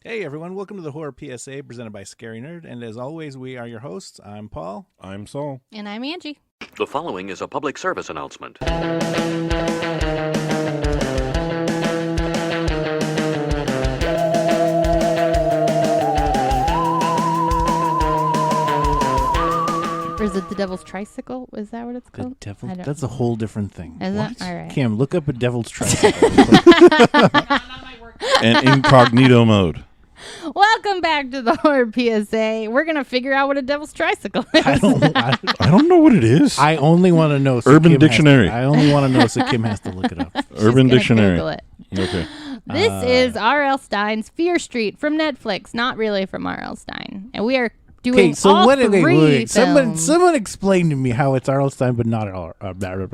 Hey everyone, welcome to the Horror PSA presented by Scary Nerd, and as always, we are your hosts. I'm Paul. I'm Saul. And I'm Angie. The following is a public service announcement. Or is it the Devil's Tricycle? Is that what it's The called? devil? That's a whole different thing. Is What? it? All right. Kim, look up a devil's tricycle. And incognito mode. Welcome back to the Horror PSA. We're going to figure out what a Devil's Tricycle is. I don't know what it is. I only want to know. So Urban Kim Dictionary. I only want to know so Kim has to look it up. Urban She's Dictionary. gonna Google it. Okay. This is R.L. Stein's Fear Street from Netflix, not really from R.L. Stein. And we are doing Okay, so all what? three Wait. films. Someone explain to me how it's R.L. Stein, but not R.L.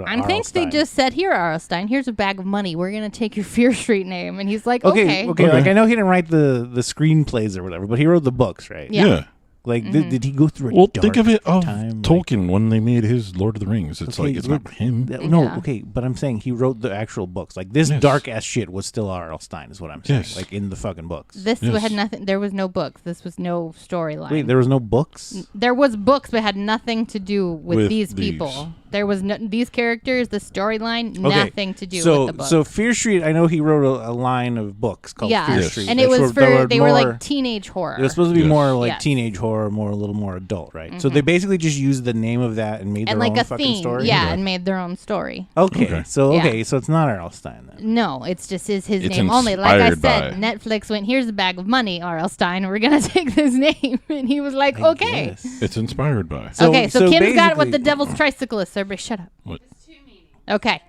I think they just said, here, R.L. Stein, here's a bag of money. We're going to take your Fear Street name. And he's like, okay. Okay. Like, I know he didn't write the screenplays or whatever, but he wrote the books, right? Yeah. Like, did he go through a dark think of it of time? Tolkien when they made his Lord of the Rings. It's Okay, like, it's not him. No, Yeah. okay, but I'm saying he wrote the actual books. Like, this Yes. dark ass shit was still R.L. Stein, is what I'm saying. Yes. Like, in the fucking books. This Yes. had nothing. There was no books. This was no storyline. Wait, there was no books? There was books, but had nothing to do with With these these. people. There was these characters, the storyline, Okay, nothing to do so, with the book. So Fear Street, I know he wrote a line of books called yeah, Fear Yes. Street. and it which was they were like teenage horror. it was supposed to be Yes. more like Yes. teenage horror, a little more adult, right? So they basically just used the name of that and made and their like own a fucking theme, story. yeah, Okay. and made their own story. Okay, so Yeah. so it's not R.L. Stein then. No, it's just his It's name only. Like I inspired said, by- Netflix went, here's a bag of money, R.L. Stein. We're gonna take this name, and he was like, I okay. guess. It's inspired by. So- Okay, so so Kim's got what the basically- Devil's Tricycle is. So everybody, shut up. What? There's two meanings. Okay.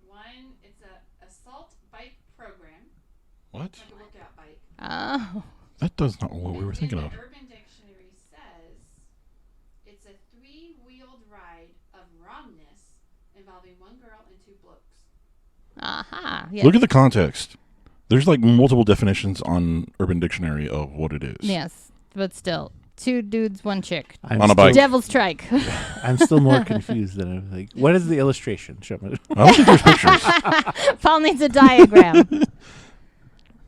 One, it's a assault bike program, What? like a lookout bike. Oh, That does not what we were thinking And of. the Urban Dictionary says it's a three-wheeled ride of wrongness involving one girl and two blokes. aha. Yes. Look at the context. There's like multiple definitions on Urban Dictionary of what it is. Yes, but still, two dudes, one chick. I'm On a still- bike. Devil's Strike. I'm still more confused than I'm like, what is the illustration? Show me. I don't think there's pictures. Paul needs a diagram.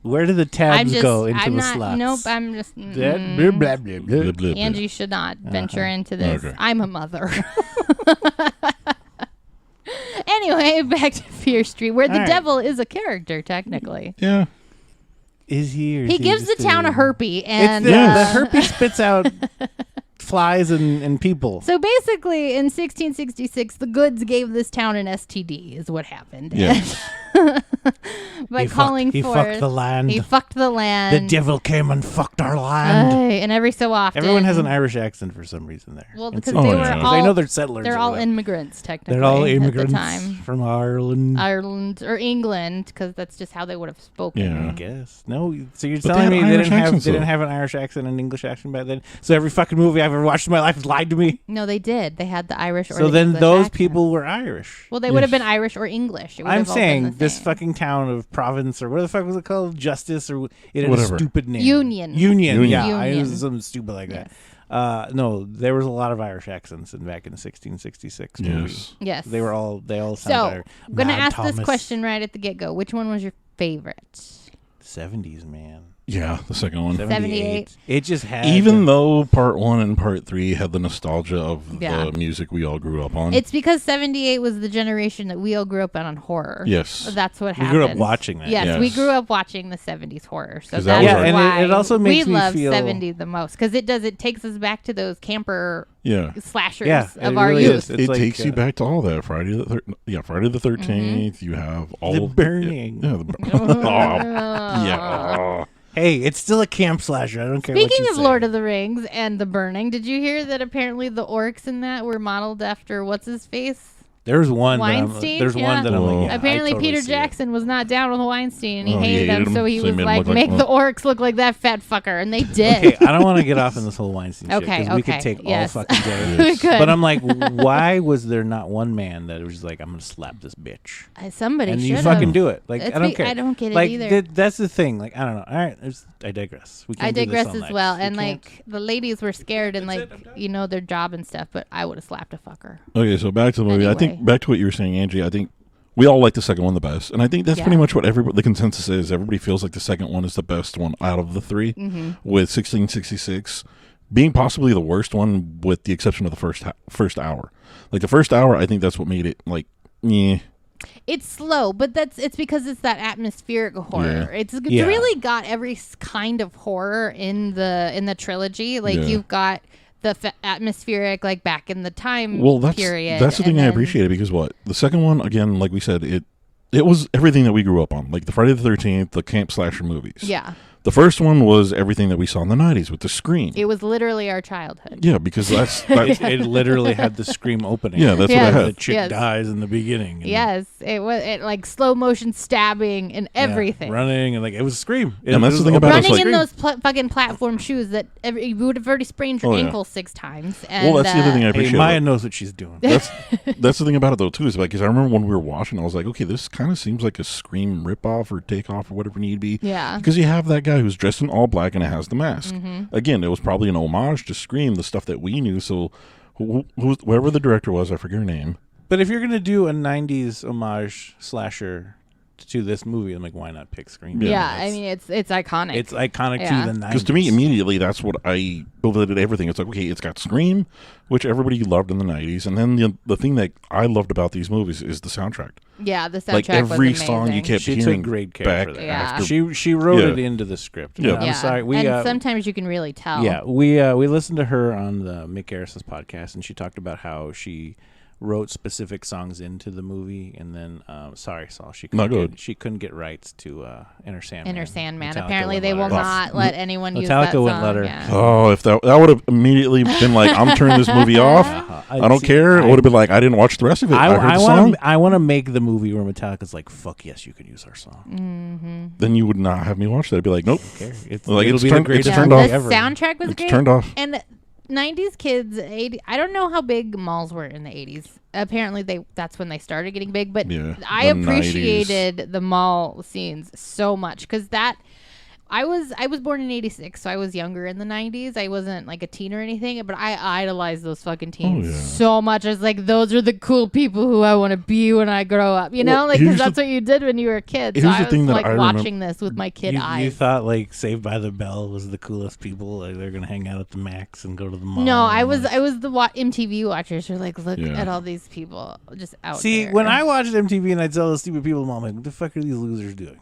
Where do the tabs go into I'm the not. slots? Nope. I'm just. That- blah, blah, blah, blah. Blip, blip, Angie should not venture into this. Okay. I'm a mother. Anyway, back to Fear Street, where the All right. devil is a character, technically. Yeah. Is he? Or is He gives the just town a herpy, It's and the Yes. herpes spits out flies and people. so basically, in 1666, the goods gave this town an STD, is what happened. Yes. By He calling fucked forth, the land. he fucked the The land. devil came and fucked our land. Aye, and every so often, Everyone has an Irish accent for some reason there. Well, In because Oh, they yeah. were Because all I know they're settlers. they're or all whatever. immigrants, technically. They're all at immigrants the time. from Ireland. Ireland or England, because that's just how they would have spoken. Yeah. I guess. No, so you're But they telling had me they Irish didn't have accents, they didn't though. have an Irish accent and an English accent back then. So every fucking movie I've ever watched in my life has lied to me. No, they did. They had the Irish or So the then English those accent. people were Irish. Well, they would have Yes. been Irish or English. It would I'm have all been saying the this same. fucking town of province or what the fuck was it called? Justice or it had Whatever. a stupid name. Union. Union. Yeah, it Union. was something stupid like Yes. that. No, there was a lot of Irish accents back in the 1666 movie. Yes. Yes. They all sound So, Irish. I'm going to Mad ask Thomas. this question right at the get-go. Which one was your favorite? 70s, man. Yeah, the second one. 78. It just had Even though part 1 and part 3 had the nostalgia of Yeah. the music we all grew up on. It's because 78 was the generation that we all grew up on horror. Yes. That's what we happened. grew up watching that. Yes, we Yes. grew up watching the 70s horror. So 'Cause that that's was Yeah, our- and why it also makes we me love feel 70s the most. Because it takes us back to those camper yeah. slashers Yeah, of it our really youth. is. It's It like, takes you back to all that. Friday the 13th. You have all The of burning. Yeah, yeah. Hey, it's still a camp slasher. I don't care what Speaking you of say. Lord of the Rings and the burning, did you hear that apparently the orcs in that were modeled after what's his face? There's one. Weinstein? There's Yeah. one that I'm like. Yeah, I Apparently, totally Peter see it. Jackson was not down with Weinstein, and he Oh, he hated hated him, so him, he so he was made him like, look like make one. the orcs look like that fat fucker, and they did. Okay, I don't want to get off in this whole Weinstein shit Okay, because we could okay, take yes. all fucking day. We could. But I'm like, why was there not one man that was just like, I'm gonna slap this bitch, Somebody and should you have. fucking do it? Like, It's I don't be- care. I don't get it like, either. That's the thing. Like, I don't know. All right, I digress. We can't I do this digress all as night. well, We and can't. like the ladies were scared and like their job and stuff, but I would have slapped a fucker. Okay, so back to the movie. I Anyway. think back to what you were saying, Angie. I think we all like the second one the best, and I think that's Yeah. pretty much what the consensus is. Everybody feels like the second one is the best one out of the three, with 1666 being possibly the worst one, with the exception of the first hour. Like the first hour, I think that's what made it like, yeah. It's slow, but it's because it's that atmospheric horror. Yeah. It's Yeah. really got every kind of horror in the trilogy. Like you've got the atmospheric, like back in the time period. That's the thing I appreciated, because the second one, again, like we said, it was everything that we grew up on, like the Friday the 13th, the camp slasher movies. Yeah. The first one was everything that we saw in the 90s with the Scream. It was literally our childhood. Yeah, because It literally had the Scream opening. Yeah, that's what I had. The chick dies in the beginning. And Yes, it was like slow motion stabbing and everything. Running, and like it was Scream. And that's the thing about it. Running It's in like, those fucking platform shoes that you would have already sprained your ankle 6 times. And, well, that's the other thing I appreciate. Hey, Maya knows what she's doing. That's the thing about it though too, is like, because I remember when we were watching, I was like, okay, this kind of seems like a Scream ripoff or takeoff or whatever need be. Yeah. Because you have that guy who's dressed in all black and it has the mask. Again, it was probably an homage to Scream, the stuff that we knew. So whoever the director was, I forget her name. But if you're gonna do a '90s homage slasher to this movie, I'm like, why not pick Scream? Yeah, I mean, it's iconic. It's iconic Yeah. to the '90s. Because to me, immediately, that's what I built everything. It's like, okay, it's got Scream, which everybody loved in the 90s. And then the thing that I loved about these movies is the soundtrack. Yeah, the soundtrack Like every was song you amazing. kept She hearing took great care back for that. Yeah. after. She wrote Yeah. it into the script. Yeah. And I'm Yeah. sorry. And sometimes you can really tell. Yeah, we listened to her on the Mick Harris's podcast, and she talked about how she wrote specific songs into the movie, and then sorry, Saul, she couldn't get rights to Inner Sandman. Inner Sandman. Metallica Apparently, wouldn't they let will her. not let anyone use Metallica that song. wouldn't let her. Yeah. Oh, if that would have immediately been like, I'm turning this movie off. I don't care. It would have been like, I didn't watch the rest of it. I heard the song. I want to make the movie where Metallica's like, fuck yes, you can use our song. Mm-hmm. Then you would not have me watch that. I'd be like, nope. Okay. Like, it'll it's be turned- the greatest it's turned movie off. The ever. soundtrack was It's great. turned off. And 90s kids, I don't know how big malls were in the 80s. Apparently, that's when they started getting big. But Yeah, I the appreciated the mall scenes so much because I was born in 86, so I was younger in the 90s. I wasn't like a teen or anything, but I idolized those fucking teens so much. I was like, those are the cool people who I want to be when I grow up. You know, like, because that's what you did when you were a kid. So here's I the was thing that like I watching this with my kid eyes. You thought like Saved by the Bell was the coolest people. Like they're gonna hang out at the Max and go to the mall. No, I was the MTV watchers who like look Yeah. at all these people just out See, there. when I watched MTV and I'd tell those stupid people, I'm like, what the fuck are these losers doing?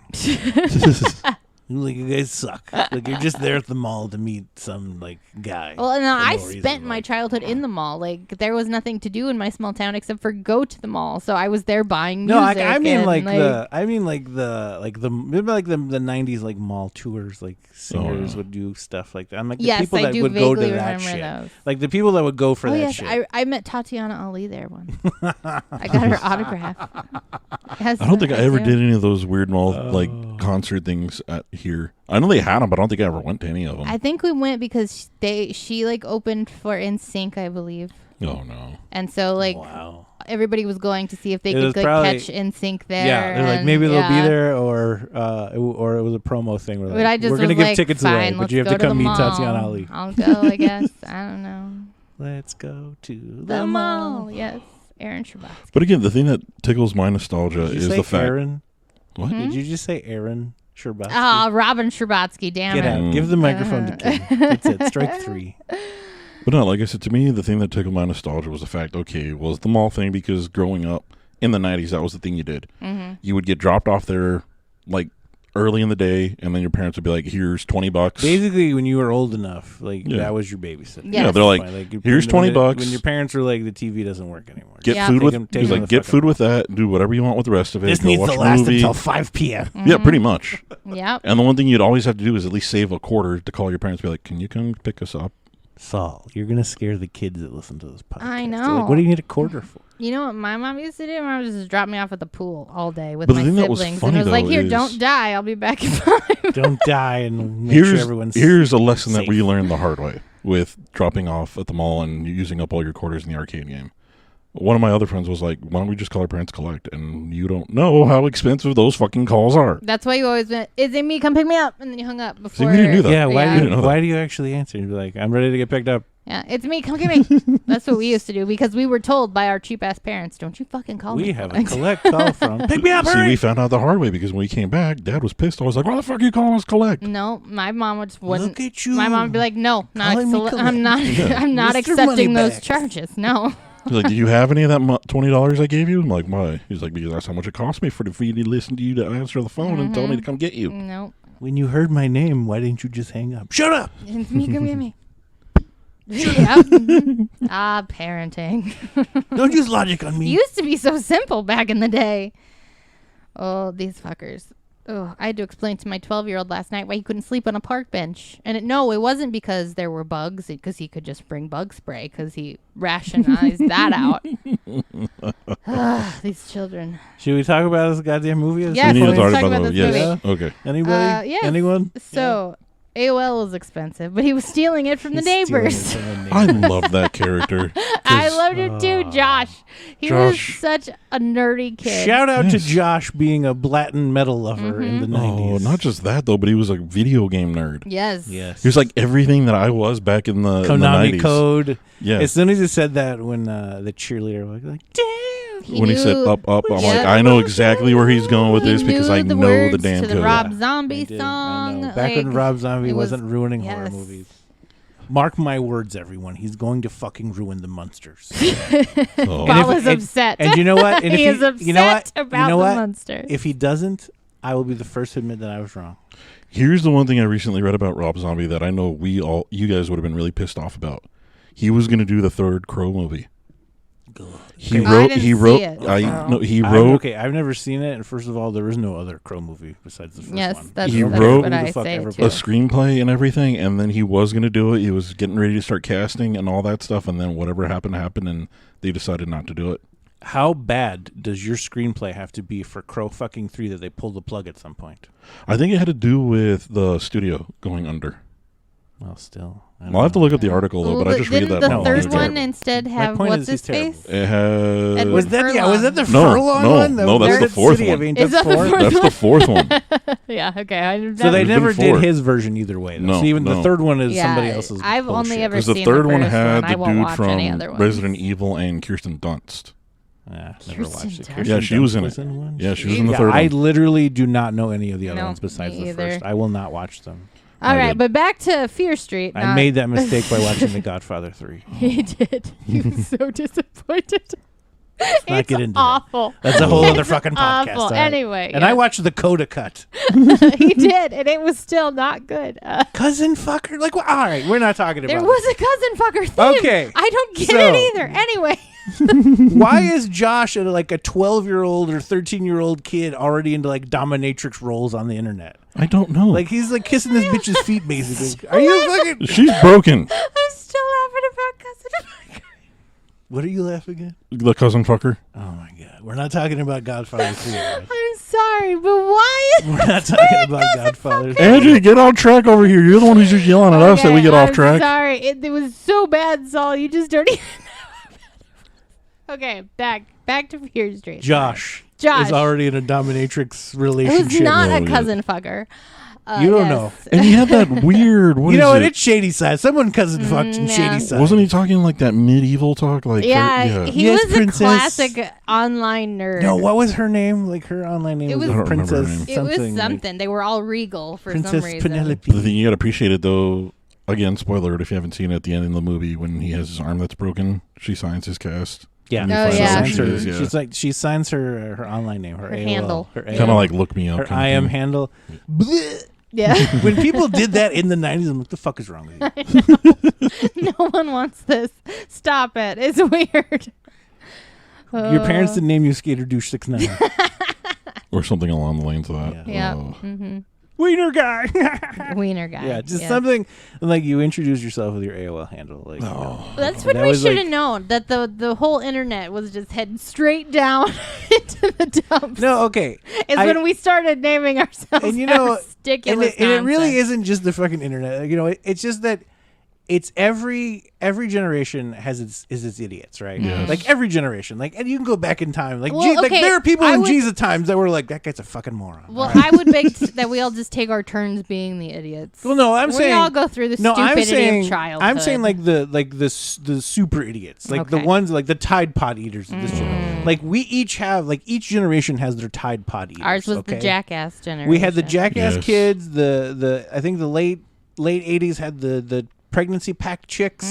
Like, you guys suck. Like, you're just there at the mall to meet some like guy. Well, and for I no spent reason, my like, childhood in the mall. Like there was nothing to do in my small town except for go to the mall. So I was there buying No, music. I mean and, like the maybe like the '90s like mall tours, like singers would do stuff like that. I'm like the Yes, people I that do would go to vaguely that remember shit. those. Like the people that would go for Oh that yes, shit. I met Tatiana Ali there once. I got her autograph. I don't think I ever did any of those weird mall like concert things here. I know they had them, but I don't think I ever went to any of them. I think we went because she like opened for NSYNC, I believe. Oh no! And so like wow. everybody was going to see if they It could was like probably- catch NSYNC there. Yeah, they're like and, maybe they'll be yeah. there, or it was a promo thing. Where But like, I just we're gonna was give like, tickets away, fine, but let's you have go to come the meet mall. Tatiana Ali. I'll go, I guess. I don't know. Let's go to The mall, yes. Aaron Sherbatsky. But again, the thing that tickles my nostalgia Did you is say the fact. Aaron? What? Did you just say Aaron Sherbatsky? Ah, Robin Sherbatsky, damn Get it. out! Give the microphone to Kim. That's it. Strike 3. But no, like I said, to me, the thing that tickled my nostalgia was the fact, okay, was the mall thing, because growing up in the 90s, that was the thing you did. Mm-hmm. You would get dropped off there, like, early in the day, and then your parents would be like, here's $20. Basically, when you were old enough, like Yeah. that was your babysitter. Yeah, they're like, here's when $20. When your parents were like, the TV doesn't work anymore. Get Yeah. food Take with, 'em- take he's 'em like, the get fuck food out. with that, do whatever you want with the rest of it. This go needs watch to a last movie. until 5 p.m. Yeah, pretty much. Yep. And the one thing you'd always have to do is at least save a quarter to call your parents, be like, can you come pick us up? Saul, you're gonna scare the kids that listen to this podcast. I They're know. Like, what do you need a quarter for? You know what my mom used to do? My mom used to drop me off at the pool all day with But the my thing that was siblings. funny, and it was like, though, here, is- don't die. I'll be back in 5. Don't die and make sure everyone's. Here's a lesson that safe. we learned the hard way with dropping off at the mall and using up all your quarters in the arcade game. One of my other friends was like, why don't we just call our parents collect? And you don't know how expensive those fucking calls are. That's why you always went, is it me? Come pick me up. And then you hung up before. we didn't do that. Yeah, We didn't know that. why do you actually answer? You'd be like, I'm ready to get picked up. Yeah, it's me. Come get me. That's what we used to do because we were told by our cheap ass parents, "Don't you fucking call me." We have a collect call from. Pick me up, See, hurry! we found out the hard way because when we came back, Dad was pissed. I was like, "Why the fuck are you calling us collect?" No, my mom would just wouldn't. Look at you. My mom would be like, "No, not Calling me I'm not. Yeah. I'm not Mr. accepting those Moneybags. charges." No. He's like, "Did you have any of that $20 I gave you?" I'm like, "Why?" He's like, "Because that's how much it cost me for you to listen to you to answer the phone and tell me to come get you." No. When you heard my name, why didn't you just hang up? Shut up! It's me. Come get me. Yep. Parenting. Don't use logic on It me. used to be so simple back in the day. Oh, these fuckers. Oh, I had to explain to my 12-year-old last night why he couldn't sleep on a park bench. And it wasn't because there were bugs, because he could just bring bug spray, because he rationalized that out. These children. Should we talk about this goddamn movie? Yeah, We need to let's talk talk about about the this yes. Okay. Anybody? Yes. Anyone? So, AOL is expensive, but he was stealing it from the neighbors. I love that character. I loved it too, Josh. He was such a nerdy kid. Shout out to Josh being a Blatten metal lover in the 90s. Oh, not just that though, but he was a video game nerd. Yes. Yes. He was like everything that I was back in the Konami 90s. Code. Yeah. As soon as he said that, when the cheerleader was like, damn. When he said knew- up, I'm Yeah. like, I know exactly where he's going with He this because knew I the know the words damn to the code. Rob I Zombie did, song. I know. Back when like, Rob Zombie it was- wasn't ruining horror yes. movies. Mark my words, everyone. He's going to fucking ruin the Munsters. Oh. Paul if- is upset. And you know what? And if He is upset you know what? about you know the what? Munsters. If he doesn't, I will be the first to admit that I was wrong. Here's the one thing I recently read about Rob Zombie that I know you guys would have been really pissed off about. He was going to do the third Crow movie. He I wrote. didn't He see wrote. it, I so. no. He wrote. Okay, I've never seen it, and first of all, there is no other Crow movie besides the first Yes, one. that's, He that's wrote- what Who I the fuck say ever too. a screenplay and everything, and then he was going to do it. He was getting ready to start casting and all that stuff, and then whatever happened, and they decided not to do it. How bad does your screenplay have to be for Crow fucking 3 that they pull the plug at some point? I think it had to do with the studio going under. Well, still. I'll have to look up the article though, but I just read didn't that. the on third YouTube. one instead have point what's is his he's terrible. face? It has. Edward Was that Furlong. was that the No, Furlong no, one? no, that's the Third fourth City of one. Angels Is that the 4? fourth That's the fourth one. Yeah, okay. So they There's never been four. did his version either way. Though. No, so even no. the third one is yeah, somebody else's. I've only bullshit. ever Because seen the third one first had I the won't dude watch any from other ones. Resident Evil and Kirsten Dunst. Never Kirsten watched it. Dunst. Kirsten Yeah, she was in Dunst it. one? Yeah, she was in the Yeah, third I one. literally do not know any of the other No, ones besides me the either. first. I will not watch them. All I right, did. but back to Fear Street. I made that mistake by watching The Godfather 3. He did. He was so disappointed. Let's not It's get into awful. that. That's a whole other It's fucking podcast. awful. all right? Anyway, And yeah. I watched the Coda cut. He did, and it was still not good. Cousin fucker? Like, well, all right, we're not talking There about was a cousin fucker theme. Okay, I don't get so- it either. Anyway. Why is Josh like a 12-year-old or 13-year-old kid already into like dominatrix roles on the internet? I don't know. Like he's like kissing this bitch's feet basically. Are you fucking? She's broken. I'm still laughing about cousin fucker. What are you laughing at? The cousin fucker. Oh my god, we're not talking about Godfather 3. Guys. I'm sorry, but why is We're not talking about Godfather 3. Andrew, get on track over here. You're the one who's just yelling at us that we get off I'm track. Sorry, it was so bad, Saul. You just don't even know. Okay, back to Fear Street. Josh Josh is already in a dominatrix who's relationship. not Oh, a yeah. cousin fucker. You don't yes. know. And he had that weird. What You is know what? it? It's Shady Side. Someone cousin fucked in yeah. Shady Side. Wasn't he talking like that medieval talk? Like Yeah, he Yes, was princess. a classic online nerd. No, what was her name? Like her online name It was was- I don't remember her Princess name. it was something. something. They were all regal for Princess some reason. Penelope. The thing you gotta appreciate it though. Again, spoiler alert if you haven't seen it at the end in the movie when he has his arm that's broken, she signs his cast. Yeah, And you Oh, find out yeah. who she is, yeah. She's like she signs her online name, her AOL, handle. her Kind of like look me up. her kind of IM thing. handle. Blech. Yeah. When people did that in the 90s, I'm like, the fuck is wrong with you? No one wants this. Stop it. It's weird. Your parents didn't name you Skater Douche 6'9". Or something along the lines of that. Yeah. Oh. Mm-hmm. Wiener guy. Wiener guy. Yeah, just Yeah. something like you introduce yourself with your AOL handle. Like, you know. That's when That we was should like- have known that the whole internet was just heading straight down into the dumps. No, okay. Is when we started naming ourselves And you know, ridiculous and it really nonsense. isn't just the fucking internet. You know, it's just that it's every generation has its idiots, right? Yes. Like every generation, like, and you can go back in time, like, Well, like there are people in would- Jesus times that were like, that guy's a fucking moron. Well, right? I would beg that we all just take our turns being the idiots. Well, no, I'm we saying all go through the no. I'm stupidity saying of childhood. I'm saying like the super idiots, like the Okay. ones like the Tide Pod eaters of this generation. Like we each have like each generation has their Tide Pod eaters. Ours was okay? the jackass generation. We had the jackass Yes. kids. The I think the late 80s had the pregnancy pack chicks.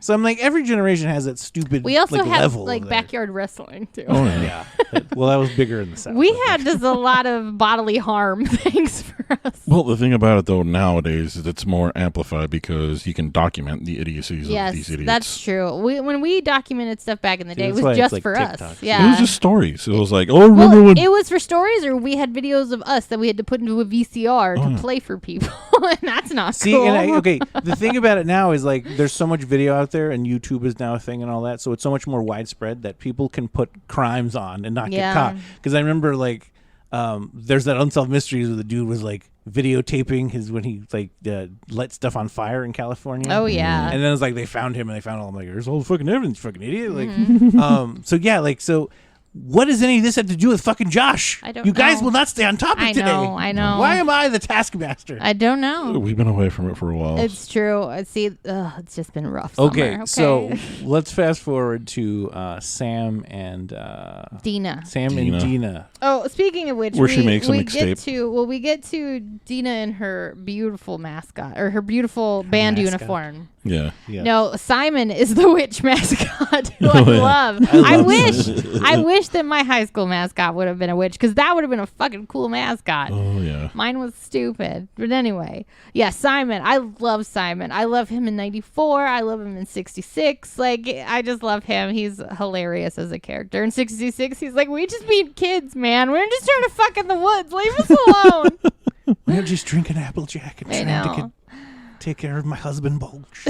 So I'm like every generation has that stupid. We also like, had level like there. backyard wrestling too. Oh yeah. Yeah. Well, that was bigger in the South. We I think. had just a lot of bodily harm things for us. Well, the thing about it though nowadays is it's more amplified because you can document the idiocies of Yes, these idiots. that's true. When we documented stuff back in the See, day, it that's why was it's just like for TikToks. us. It Yeah. was just stories. It was like, oh, remember Well, when? it was for stories, or we had videos of us that we had to put into a VCR to play for people, and that's not See, cool. and okay, the thing about it now is like there's so much video out there, and YouTube is now a thing and all that, so it's so much more widespread that people can put crimes on and not Yeah. get caught. Because I remember like there's that Unsolved Mysteries where the dude was like videotaping his when he like let stuff on fire in California. Oh yeah. And then it's like they found him and they found all. I'm like, there's all the fucking evidence, you fucking idiot. Like, Mm-hmm. so yeah, like so. What does any of this have to do with fucking Josh? I don't You guys know. will not stay on topic I today. know, I know. Why am I the taskmaster? I don't know. We've been away from it for a while. It's true. I see. It's just been rough. Okay, Summer. so let's fast forward to Sam and Dina. Dina. Oh, speaking of which, Where she makes a we mixtape. we get to Dina in her beautiful mascot or her beautiful band mascot. uniform. yeah. Yeah. No, Simon is the witch mascot who I Oh, yeah. love. I I love wish that my high school mascot would have been a witch because that would have been a fucking cool mascot. Oh yeah. Mine was stupid. But anyway, yeah, Simon. I love Simon. I love him in 94. I love him in 66. Like, I just love him. He's hilarious as a character. In 66, he's like, we just being kids, man. We're just trying to fuck in the woods. Leave us alone. We're just drinking Applejack and I trying to know. take care of my husband Bulge.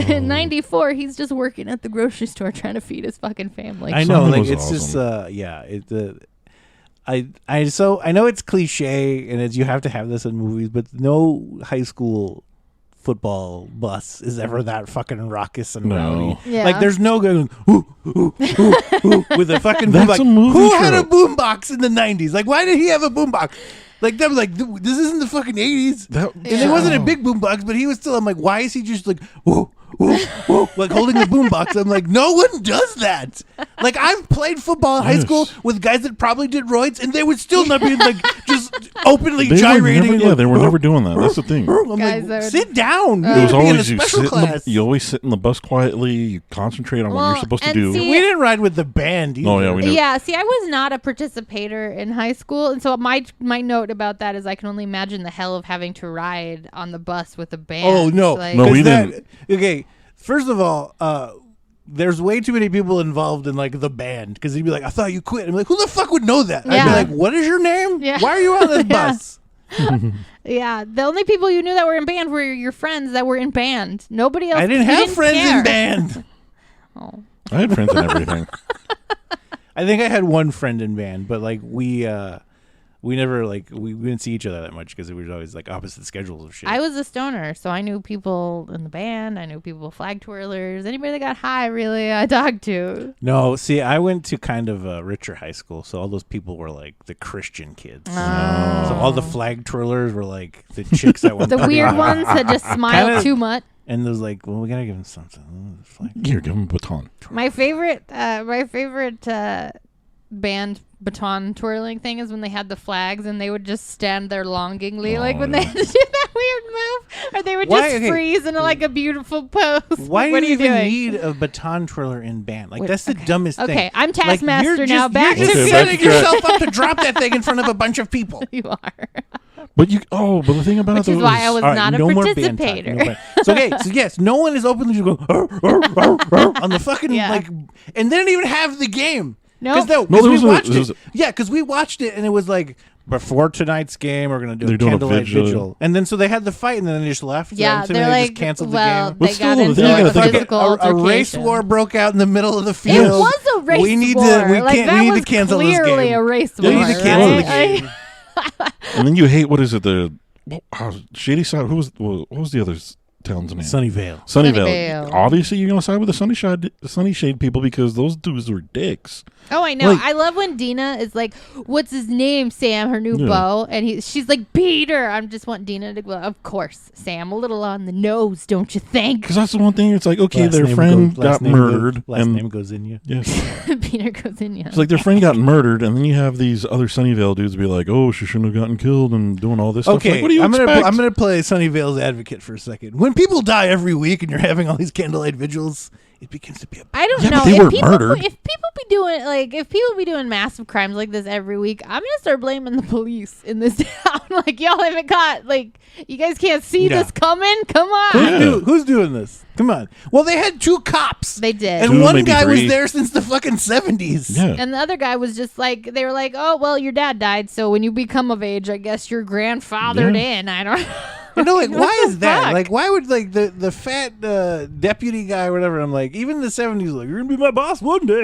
In 94, he's just working at the grocery store trying to feed his fucking family. I know, Simon like was it's just awesome. yeah. I know it's cliche and you have to have this in movies, but no high school football bus is ever that fucking raucous and No. rowdy. Yeah. Like there's no going ooh, ooh, ooh, ooh, with a fucking That's boombox. a movie Who had a trope. boombox in the 90s? Like why did he have a boombox? Like that was like this isn't the fucking 80s. And it wasn't a big boombox, but he was still. I'm like, why is he just like whoa, whoa, whoa, like holding the boombox? I'm like, no one does that. Like I've played football in high Yes. school with guys that probably did roids, and they would still not be like just openly They were gyrating. never, and yeah, like, they were never doing that. That's the thing. I'm Guys, like, that would- sit down. You It need was to be in a always you special sit. class. You always sit in the bus quietly. You concentrate on what Well, you're supposed to and do. see- We didn't ride with the band either. Oh, yeah, we knew. Yeah, see, I was not a participator in high school, and so my note about that is I can only imagine the hell of having to ride on the bus with a band. Oh no, Like, No, 'Cause we that- didn't. Okay, first of all, there's way too many people involved in like the band because he'd be like, "I thought you quit." I'm like, "Who the fuck would know that?" I'd be Yeah. like, "What is your name? Yeah. Why are you on this Yeah. bus?" Yeah, the only people you knew that were in band were your friends that were in band. Nobody else. I didn't you have friends care. in band. Oh. I had friends and everything. I think I had one friend in band, but like we never like we didn't see each other that much because we were always like opposite schedules of shit. I was a stoner, so I knew people in the band. I knew people flag twirlers. Anybody that got high, really, I talked to. No, see, I went to kind of a richer high school, so all those people were like the Christian kids. So all the flag twirlers were like the chicks that went The weird ones that just smiled Kinda- too much. And it was like, well, we gotta give them something. Oh, flag. Here, give him a baton. My favorite band baton twirling thing is when they had the flags and they would just stand there longingly, like when they had to do that weird move, or they would Why- just okay. freeze in like a beautiful pose. Why what do are you even doing? need a baton twirler in band? Like Wait, that's the dumbest thing. Okay, I'm Like, Taskmaster you're now. just- Back you're to just Okay, Phil. back setting to track. yourself up to drop that thing in front of a bunch of people. You are. But the thing about Which it is though why I was All right, not a no more band talk, participator. no more- So okay, so yes, no one is openly just going "Arr, arr, arr, arr," on the fucking Yeah. like, and they didn't even have the game. Nope. Because No, there we was a- watched there was it. Yeah, because we watched it and it was like before tonight's game, we're gonna do They're a doing a candlelight vigil. vigil, and then so they had the fight and then they just left. Yeah, so they're they like, just canceled well, the game. they But got still, into the thing you a gotta think of- physical A race altercation. war broke out in the middle of the It field. was a race We need war. to. We like, can't. that We need was to cancel this clearly game. a race We war. need to cancel the right? game. and then you hate what is it? Shady Side. What was the others? town's name? Sunnyvale. Sunnyvale. Obviously, you're gonna side with the Sunny Shade people because those dudes were dicks. Oh, I know. Like, I love when Dina is like, "What's his name, Sam?" Her new beau, and she's like, "Peter." I'm just want Dina to go. Of course, Sam. A little on the nose, don't you think? Because that's the one thing. It's like, okay, their friend got murdered. Last name goes in you. Yes. Peter goes in. Yeah. It's like their friend got murdered, and then you have these other Sunnyvale dudes be like, "Oh, she shouldn't have gotten killed," and doing all this stuff. Okay, Like, what do you expect? I'm gonna play Sunnyvale's advocate for a second. When people die every week and you're having all these candlelight vigils, it begins to be a. I don't Yeah, know. but they were murdered. If people be doing massive crimes like this every week, I'm gonna start blaming the police in this town. Like, y'all haven't caught. Like, you guys can't see this coming. Come on. Who's doing this? Come on. Well, they had 2 cops. They did. And 2, one maybe guy 3. was there since the fucking 70s. Yeah. And the other guy was just like, they were like, "Oh, well, your dad died, so when you become of age, I guess you're grandfathered in." I don't. You know, like, What why the is that? fuck? Like, why would, like, the fat deputy guy or whatever, I'm like, even in the 70s, like, you're going to be my boss one day.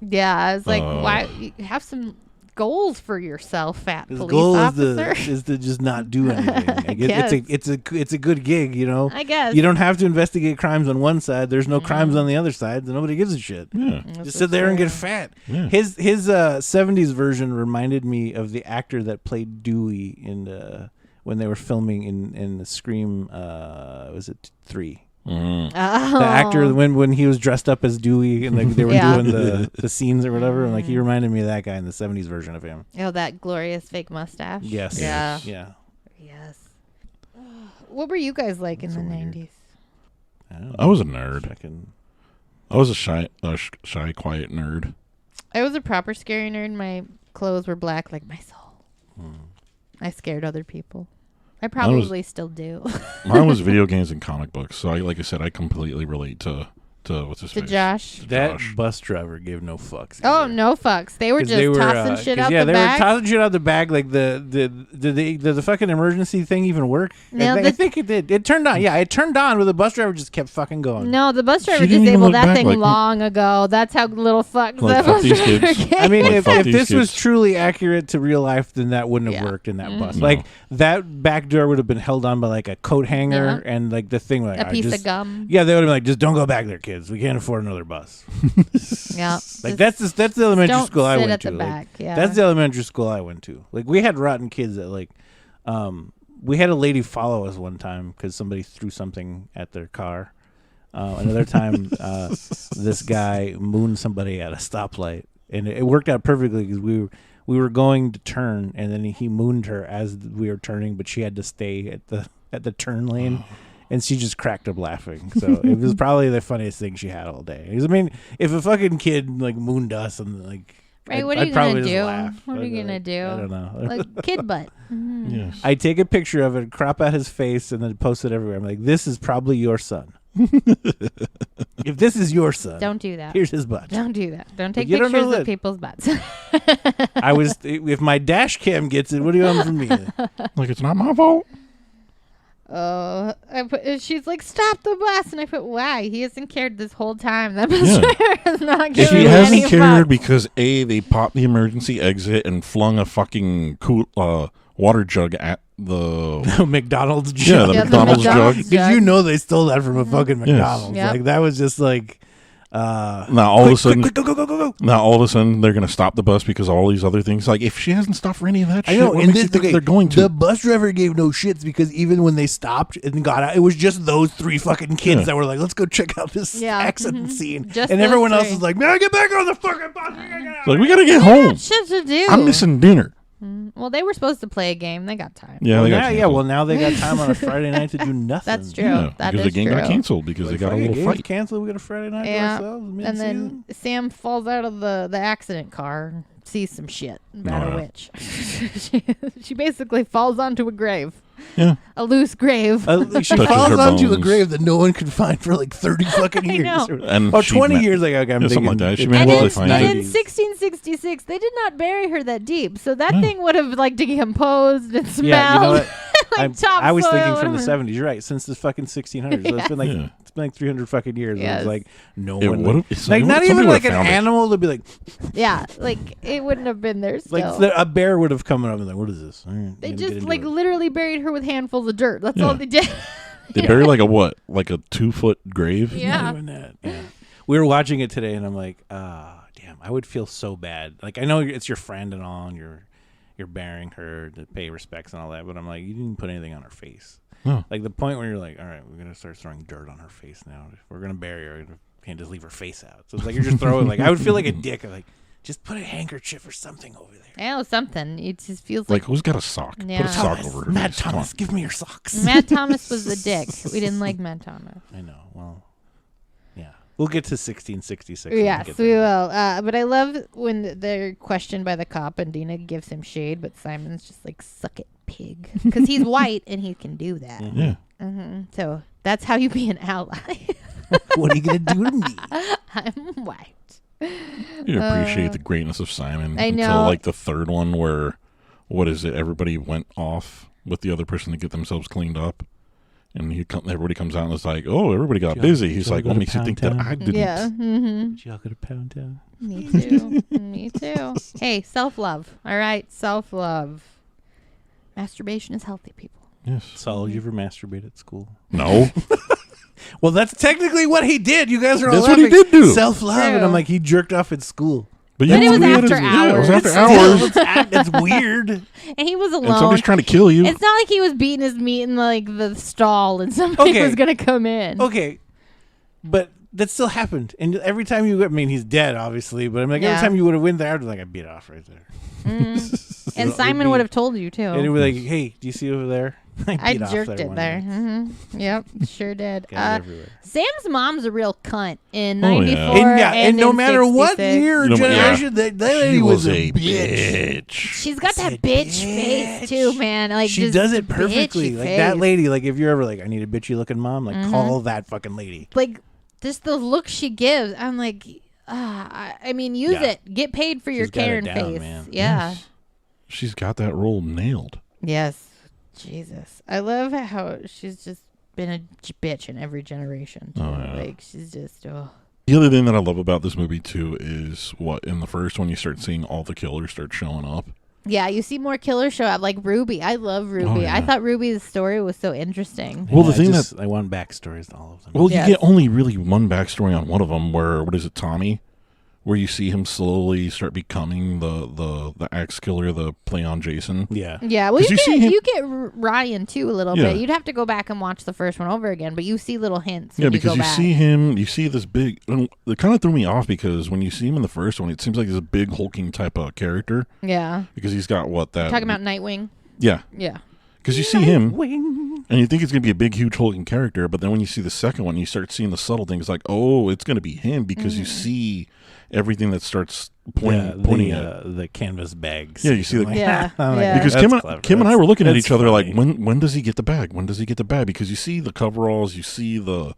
Yeah, I was like, why? You have some goals for yourself, fat His police goal officer. is to just not do anything. Like, guess. it's a good gig, you know. I guess. You don't have to investigate crimes on one side. There's no crimes on the other side. So nobody gives a shit. Yeah. Just sit there and get fat. Yeah. His 70s version reminded me of the actor that played Dewey in when they were filming in the Scream. Was it 3? Mm. Oh. The actor when he was dressed up as Dewey and they were Yeah. doing the scenes or whatever, and like he reminded me of that guy in the 70s version of him. Oh, that glorious fake mustache. Yes. Yeah. Yeah. Yes. What were you guys like in the weird. 90s? I was a nerd. Fucking- I was a shy, quiet nerd. I was a proper scary nerd. My clothes were black like my soul. I scared other people. I probably still do. Mine was video games and comic books. So, like I said, I completely relate to what's his To face? Josh. That Josh. bus driver gave no fucks. Oh, either. no fucks. They were 'Cause just they were, tossing shit 'cause, out yeah, the they back. were tossing shit out the bag. Like did the fucking emergency thing even work? No, I think it did. It turned on. Yeah, it turned on, but the bus driver just kept fucking going. No, the bus driver She didn't even disabled look that back, thing like- long ago. That's how little fucks Like, that fuck bus these driver kids. gave. I mean, Like, fuck if these this was kids. truly accurate to real life, then that wouldn't have Yeah. worked in that bus. No. Like that back door would have been held on by like a coat hanger and like the thing like a piece of gum. Yeah, they would have been like, just don't go back there, kids. We can't afford another bus. Yeah. Like Just that's the elementary don't school I sit went at to. the Like, back. Yeah. That's the elementary school I went to. Like we had rotten kids that like, we had a lady follow us one time because somebody threw something at their car. Another time, this guy mooned somebody at a stoplight, and it worked out perfectly because we were going to turn, and then he mooned her as we were turning, but she had to stay at the turn lane. And she just cracked up laughing. So it was probably the funniest thing she had all day. 'Cause, I mean, if a fucking kid like mooned us and like, Right, I'd- what are I'd you probably gonna just do? laugh. What are you gonna do? I don't know. Like kid butt. Yes. I take a picture of it, crop out his face, and then post it everywhere. I'm like, this is probably your son. If this is your son, Don't do that. here's his butt. Don't do that. Don't take you don't know pictures that. of people's butts. If my dash cam gets it, what do you want from me? Like, it's not my fault. She's like, stop the bus, and I put, why? He hasn't cared this whole time. That bus Yeah. driver is not If giving he me hasn't any cared fucks. because they popped the emergency exit and flung a fucking water jug at the McDonald's yeah jug. the McDonald's jug. Because you know they stole that from a fucking McDonald's. Yep. Like that was just like. Now all of a sudden, go. now all of a sudden they're gonna stop the bus because all these other things. Like if she hasn't stopped for any of that I shit, know, what and makes you think they're going to? The bus driver gave no shits because even when they stopped and got out, it was just those 3 fucking kids Yeah. that were like, "Let's go check out this Yeah, accident scene," Just and those everyone else 3. was like, "Man, get back on the fucking bus!" Like we gotta get home. Shit to do. I'm missing dinner. Well, they were supposed to play a game. They got time. Yeah, Well, they got now, canceled. well, now they got time on a Friday night to do nothing. That's true. Yeah, That because is the game true. got canceled because they got a little fight. Canceled. We got a Friday night Yeah. to ourselves. And Mid-season. then Sam falls out of the accident car and sees some shit about Oh, a yeah. witch. she basically falls onto a grave. Yeah, A loose grave. She Touches falls her onto a bones. grave that no one could find for like 30 fucking I years. know. and Oh, she 20 ma- years. Like, okay, I'm Yeah, something thinking like that. She it- may and well in, be fine. and in 90s. 1666, they did not bury her that deep, so that Yeah. thing would have like decomposed and smelled. Yeah, you know what? like I was thinking topsoil from the or- 70s. You're right. Since the fucking 1600s. So it's been like Yeah. it's been like 300 fucking years. Yes. It's like no It one. would've- it's Like like, not somebody even would've like an found it. animal to be like Yeah, like it wouldn't have been there still. like a bear would have come up and like, what is this? All right, They I'm gonna get just into like it. literally buried her with handfuls of dirt. That's Yeah. all they did. They bury like a what? Like a 2-foot grave? Yeah. Not even that. Yeah. We were watching it today, and I'm like, damn, I would feel so bad. Like, I know it's your friend and all, and you're burying her to pay respects and all that, but I'm like, you didn't put anything on her face. No. Like, the point where you're like, all right, we're going to start throwing dirt on her face now. If we're going to bury her, we can't just leave her face out. So it's like you're just throwing, like, I would feel like a dick. I'm like, just put a handkerchief or something over there. Yeah, something. It just feels Like, who's got a sock? Yeah. Put a sock over her Matt face. Come Thomas, on. give me your socks. Matt Thomas was the dick. We didn't like Matt Thomas. I know. Well, yeah. We'll get to 1666. when Yes, get we there. will. But I love when they're questioned by the cop and Dina gives him shade, but Simon's just like, suck it, pig. Because he's white and he can do that. Yeah. So that's how you be an ally. What are you going to do to me? I'm white. You appreciate the greatness of Simon I until know. like the third one where, what is it? Everybody went off with the other person to get themselves cleaned up. And everybody comes out and is like, oh, everybody got busy. He's like, what makes you think that I didn't? Yeah. Mm-hmm. Did y'all go to Pound Town? Me too. Me too. Hey, self-love. All right, self-love. Masturbation is healthy, people. Yes. Saul, did you ever masturbate at school? No. Well, that's technically what he did. You guys are all That's what he laughing. did do. Self-love. And True. I'm like, he jerked off at school. But it was after Yeah, it was hours. after hours. That's weird. And he was And alone. somebody's trying to kill you. It's not like he was beating his meat in like the stall and somebody Okay. was gonna come in. Okay. But that still happened. And every time you, I mean, he's dead, obviously. But I'm like, Yeah. every time you would have went there, I'd be like, I beat off right there. And Simon would have told you too. And he'd be like, hey, do you see over there? I beat off jerked it one there. night. Yep, sure did. Got it everywhere. Sam's mom's a real cunt in Oh, 94 yeah. And no in matter what 66. year or No, yeah. generation, that lady She was a bitch. bitch. She's got that said bitch face too, man. Like She just does it bitchy perfectly. Like that face. lady, like if you're ever like, I need a bitchy looking mom, like call that fucking lady. Like just the look she gives. I'm like, I mean, use Yeah. it. Get paid for your She's got it Karen down, face. man. Yeah. Yes. She's got that role nailed. Yes. Jesus. I love how she's just been a bitch in every generation. Too. Oh, yeah. Like she's just The other thing that I love about this movie too is what in the first one you start seeing all the killers start showing up. Yeah, you see more killers show up, like Ruby. I love Ruby. Oh, yeah. I thought Ruby's story was so interesting. Well, the I thing I want backstories to all of them. Well, Yes. you get only really one backstory on one of them where, what is it, Tommy? Where you see him slowly start becoming the axe killer, the play on Jason. Yeah. Yeah, well, 'Cause you get Ryan too a little Yeah. bit. You'd have to go back and watch the first one over again, but you see little hints. Yeah, when because you, you go back. see him, you see this big, and it kind of threw me off because when you see him in the first one, it seems like he's a big hulking type of character Yeah, because he's got what that. talking about Nightwing. Yeah, Yeah, because you see him Wing. and you think it's going to be a big, huge hulking character, but then when you see the second one, you start seeing the subtle things like, oh, it's going to be him because you see everything that starts pointing at. The canvas bags. Yeah, you see the Yeah, I'm yeah. because that's Kim, clever. Kim and I That's- were looking at that's each other like, funny. when does he get the bag? When does he get the bag? Because you see the coveralls, you see the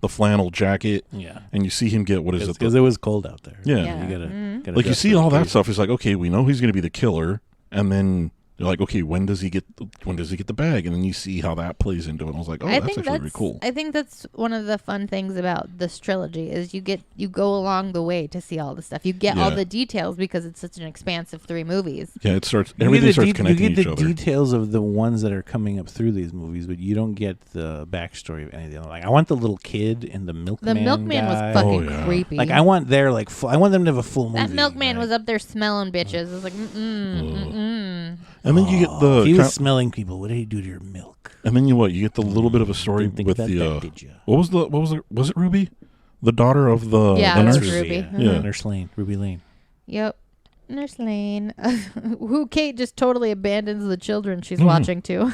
flannel jacket, Yeah. and you see him get what is it? Because it was cold out there. Yeah. Yeah. You gotta Like you dress see for the all that occasion. stuff. It's like, okay, we know he's going to be the killer, and then you're like, okay, when does he get the bag? And then you see how that plays into it. And I was like, oh, I that's think actually that's really cool. I think that's one of the fun things about this trilogy is you go along the way to see all the stuff. You get all Yeah. the details because it's such an expansive 3 movies. Yeah, it starts. You Everything get starts you connecting get to each the other. details of the ones that are coming up through these movies, but you don't get the backstory of any of them. Like, I want the little kid and the milkman. The milkman guy. was fucking Oh, yeah. creepy. Like, I want their I want them to have a full movie. that milkman right? was up there smelling bitches. It was like, And then you get the. If he kind- was smelling people, what did he do to your milk? and then you get the little bit of a story Didn't think with about the. that, did ya? Was it Ruby, the daughter of the Yeah, the it was nurse? Ruby. Yeah. Nurse Lane, Ruby Lane. Yep. Nurse Lane, who Kate just totally abandons the children she's Mhm. watching too.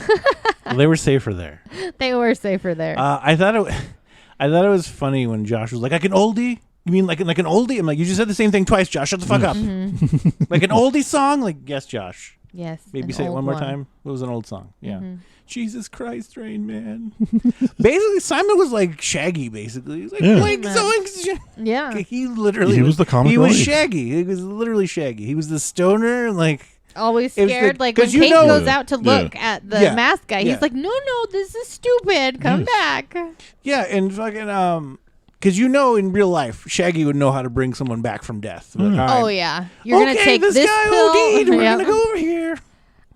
Well, they were safer there. They were safer there. I thought it was funny when Josh was like an oldie. You mean like an oldie? I'm like, you just said the same thing twice, Josh. Shut the fuck up. Like an oldie song? Like, yes, Josh. yes. Maybe an say it old one more one. time. It was an old song. Yeah. Jesus Christ, Rain Man. Basically, Simon was like Shaggy. Basically, he's like, Yeah. like Yeah. he literally He was the comic He was relief. Shaggy. He was literally Shaggy. He was the stoner. Like, Always It was scared. the- Like when 'cause you Kate know- goes out to Yeah. look at the Yeah. mask guy, Yeah. he's like, no, this is stupid. Come Yes. back. yeah, and fucking because in real life, Shaggy would know how to bring someone back from death. Like, all Oh right, yeah. You're gonna okay, take this this guy pill. OD'd. We're Yeah. gonna go over here.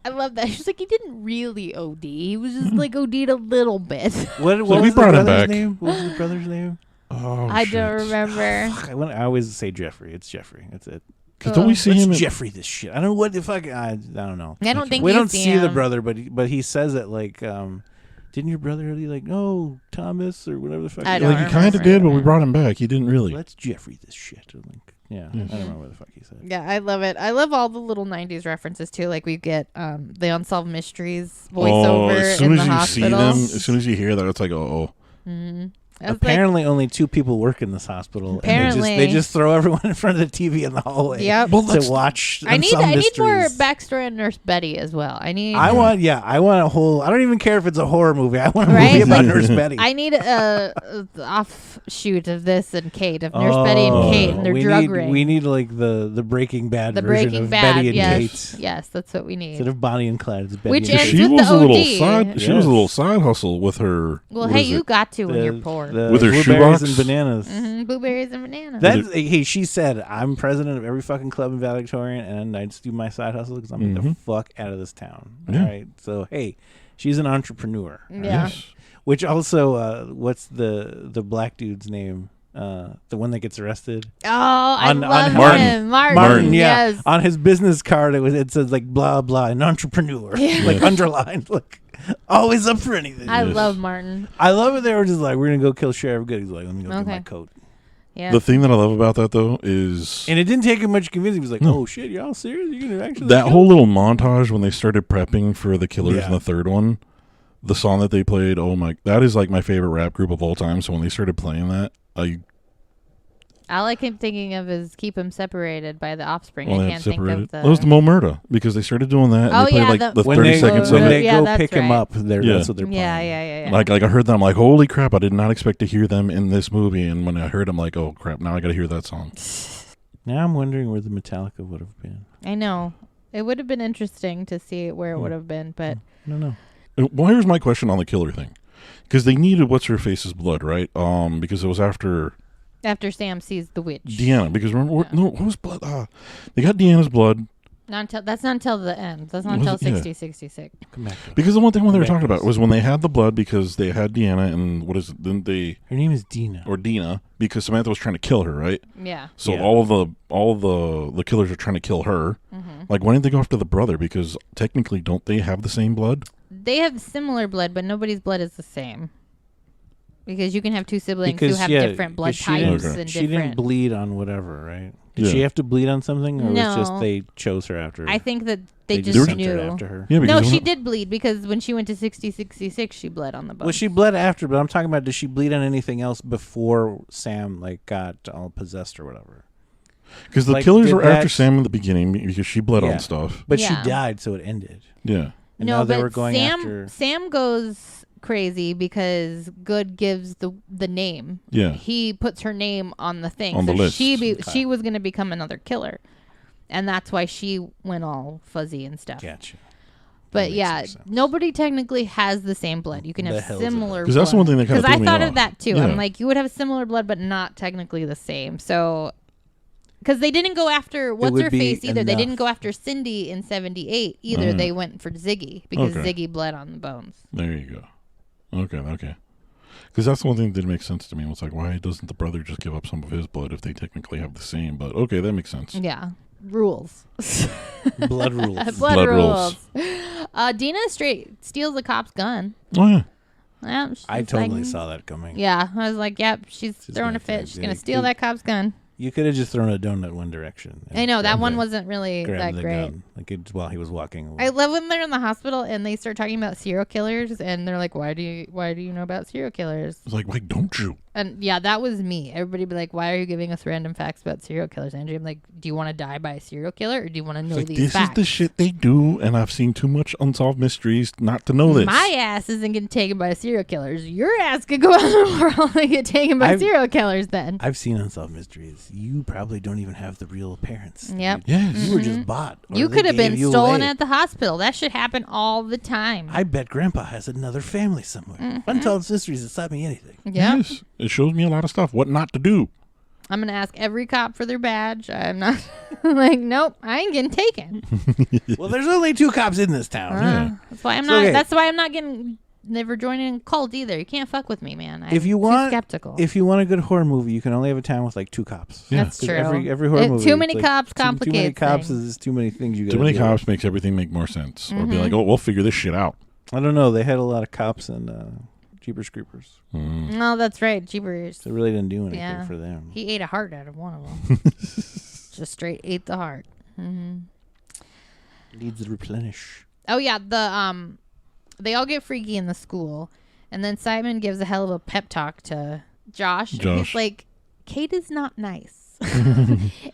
I love that. She's like, he didn't really OD. He was just like OD'd a little bit. What we was brought the him brother's back. name? What was his brother's name? Oh, I shit. don't remember. I always say Jeffrey. It's Jeffrey. That's it. Because don't we see him? Jeffrey this shit. I don't know what the fuck. I don't know. I don't think we you don't see the him. brother, but he says it like, didn't your brother really like, no, Thomas or whatever the fuck? I he- don't Like, he kind of remember did, but we either. brought him back. He didn't really. Let's Jeffrey this shit. I'm like, yeah, Yes. I don't remember what the fuck he said. Yeah, I love it. I love all the little 90s references, too. Like, we get the Unsolved Mysteries voiceover as soon in as the you hospital. see them, as soon as you hear that, it's like, oh. I was Apparently, only 2 people work in this hospital. Apparently. and they just throw everyone in front of the TV in the hallway. Yep. To watch. I need Unsolved more Mysteries. backstory on Nurse Betty as well. I want a whole. I don't even care if it's a horror movie. I want a Right? movie about Nurse Betty. I need a offshoot of this and Kate, of Nurse Betty and Kate and their drug ring. We need like the Breaking Bad the version Breaking of Bad, Betty and yes. Kate. Yes, that's what we need. Instead of Bonnie and Clyde, it's Betty Which and ends Kate. She with was the a little OD. side. She was a little side hustle with her. Well, what hey, is you it? got to when you're poor. With her blueberries shoebox? and bananas. Blueberries and bananas. Hey, she said, I'm president of every fucking club in Valedictorian, and I just do my side hustle because I'm getting the fuck out of this town. Yeah. All right. So, hey, she's an entrepreneur. all Yeah. right? Which also, what's the black dude's name? The one that gets arrested? Oh, I On- love on Martin. him. Martin, yeah. Yes. On his business card, it says like blah, blah, an entrepreneur. Like underlined. Like, always up for anything. I Yes. love Martin. I love it. They were just like, we're going to go kill Sheriff Good. He's like, let me go get my Okay. coat. Yeah. The thing that I love about that though is And it didn't take him much convincing. He was like, "Oh shit, y'all serious? You're gonna actually that kill whole him?" little montage when they started prepping for the killers Yeah. in the third one. The song that they played, oh my, that is like my favorite rap group of all time. So when they started playing that, All I keep thinking of is Keep Them Separated by The Offspring. well, I they can't had think of separated. the... That was the Momerta because they started doing that. And Oh, they played yeah, like the- the when 30 they, seconds when of they it. Yeah, go that's pick him right. up, that's what they're playing. Yeah. Like I heard that, I'm like, holy crap! I did not expect to hear them in this movie. And when I heard, I'm like, oh crap! Now I got to hear that song. Now I'm wondering where the Metallica would have been. I know. It would have been interesting to see where it would have been, but... I don't know. Well, here's my question on the killer thing, because they needed what's her face's blood, right? Because it was after After Sam sees the witch. Deanna. Because remember, what was blood? They got Deanna's blood. That's not until the end. That's not Was until it? Yeah. 6066. Come back. to it. Because the one thing when they were Back talking to about was when they had the blood because they had Deanna and what is it? Then they Her name is Dina. or Dina because Samantha was trying to kill her, right? Yeah. So Yeah. all of the killers are trying to kill her. Like, why didn't they go after the brother? Because technically, don't they have the same blood? They have similar blood, but nobody's blood is the same. Because you can have two siblings Because who have yeah, different blood 'cause she types didn't- and she different... didn't bleed on whatever, right? Did Yeah. she have to bleed on something, or was No. just they chose her after? I think that they just just sent her knew. after her. Yeah, No, because she did bleed because when she went to 6066, she bled on the bone. Well, she bled after, but I'm talking about, did she bleed on anything else before Sam like got all possessed or whatever? Because the Like, killers did were after that- Sam in the beginning because she bled Yeah. on stuff. But Yeah. she died, so it ended. Yeah. And no, now they but were going after. Sam goes crazy because Good gives the name. Yeah. He puts her name on the thing. On the so list. she was going to become another killer. And that's why she went all fuzzy and stuff. Gotcha. But makes yeah, more sense. nobody technically has the same blood. You can The have hell's it? similar blood. Because that's the one thing that kind of Because I threw me thought off. of that too. Yeah. I'm like, you would have similar blood, but not technically the same. So, because they didn't go after what's would her be face either. They enough. didn't go after Cindy in 78 either. They went for Ziggy because Okay. Ziggy bled on the bones. There you go. Okay. Because that's the one thing that didn't make sense to me. It was like, why doesn't the brother just give up some of his blood if they technically have the same? But okay, that makes sense. Yeah, rules. Blood rules. Blood rules. Dina straight steals the cop's gun. Oh yeah. Yeah, she's I totally like- saw that coming. Yeah, I was like, yep, she's throwing gonna a fit. take She's gonna it. steal that cop's gun. You could have just thrown a donut one direction. and I know that grabbed one the- wasn't really grabbed that the great. gun, like while he was walking away. I love when they're in the hospital and they start talking about serial killers and they're like, why do you know about serial killers? It's like, why don't you? And yeah, that was me. Everybody be like, why are you giving us random facts about serial killers, Andrew? I'm like, do you want to die by a serial killer or do you want to know It's like, these this facts? is the shit they do, and I've seen too much unsolved mysteries not to know this. My ass isn't getting taken by serial killers. Your ass could go out in the world and get taken by serial killers then. I've seen Unsolved Mysteries. You probably don't even have the real parents. Yep. Yes. You were just bought. or You they could have been gave you stolen away. at the hospital. That should happen all the time. I bet Grandpa has another family somewhere. Unsolved Mysteries has taught me anything. Yeah. Yes. It shows me a lot of stuff. What not to do. I'm going to ask every cop for their badge. I'm not like, nope, I ain't getting taken. Well, there's only 2 cops in this town. That's why I'm not. That's why I'm not getting. Never joining a cult either. You can't fuck with me, man. I'm too skeptical. If you want a good horror movie, you can only have a town with like 2 cops. Yeah. That's true. Every horror movie. Too many cops complicates. Too many cops things. is too many things you got. Too many cops makes everything make more sense. Or be like, oh, we'll figure this shit out. I don't know. They had a lot of cops and Jeepers Creepers. No, that's right. Jeepers. They really didn't do anything for them. He ate a heart out of one of them. Just straight ate the heart. Needs to replenish. Oh yeah, they all get freaky in the school, and then Simon gives a hell of a pep talk to Josh. And he's like, Kate is not nice.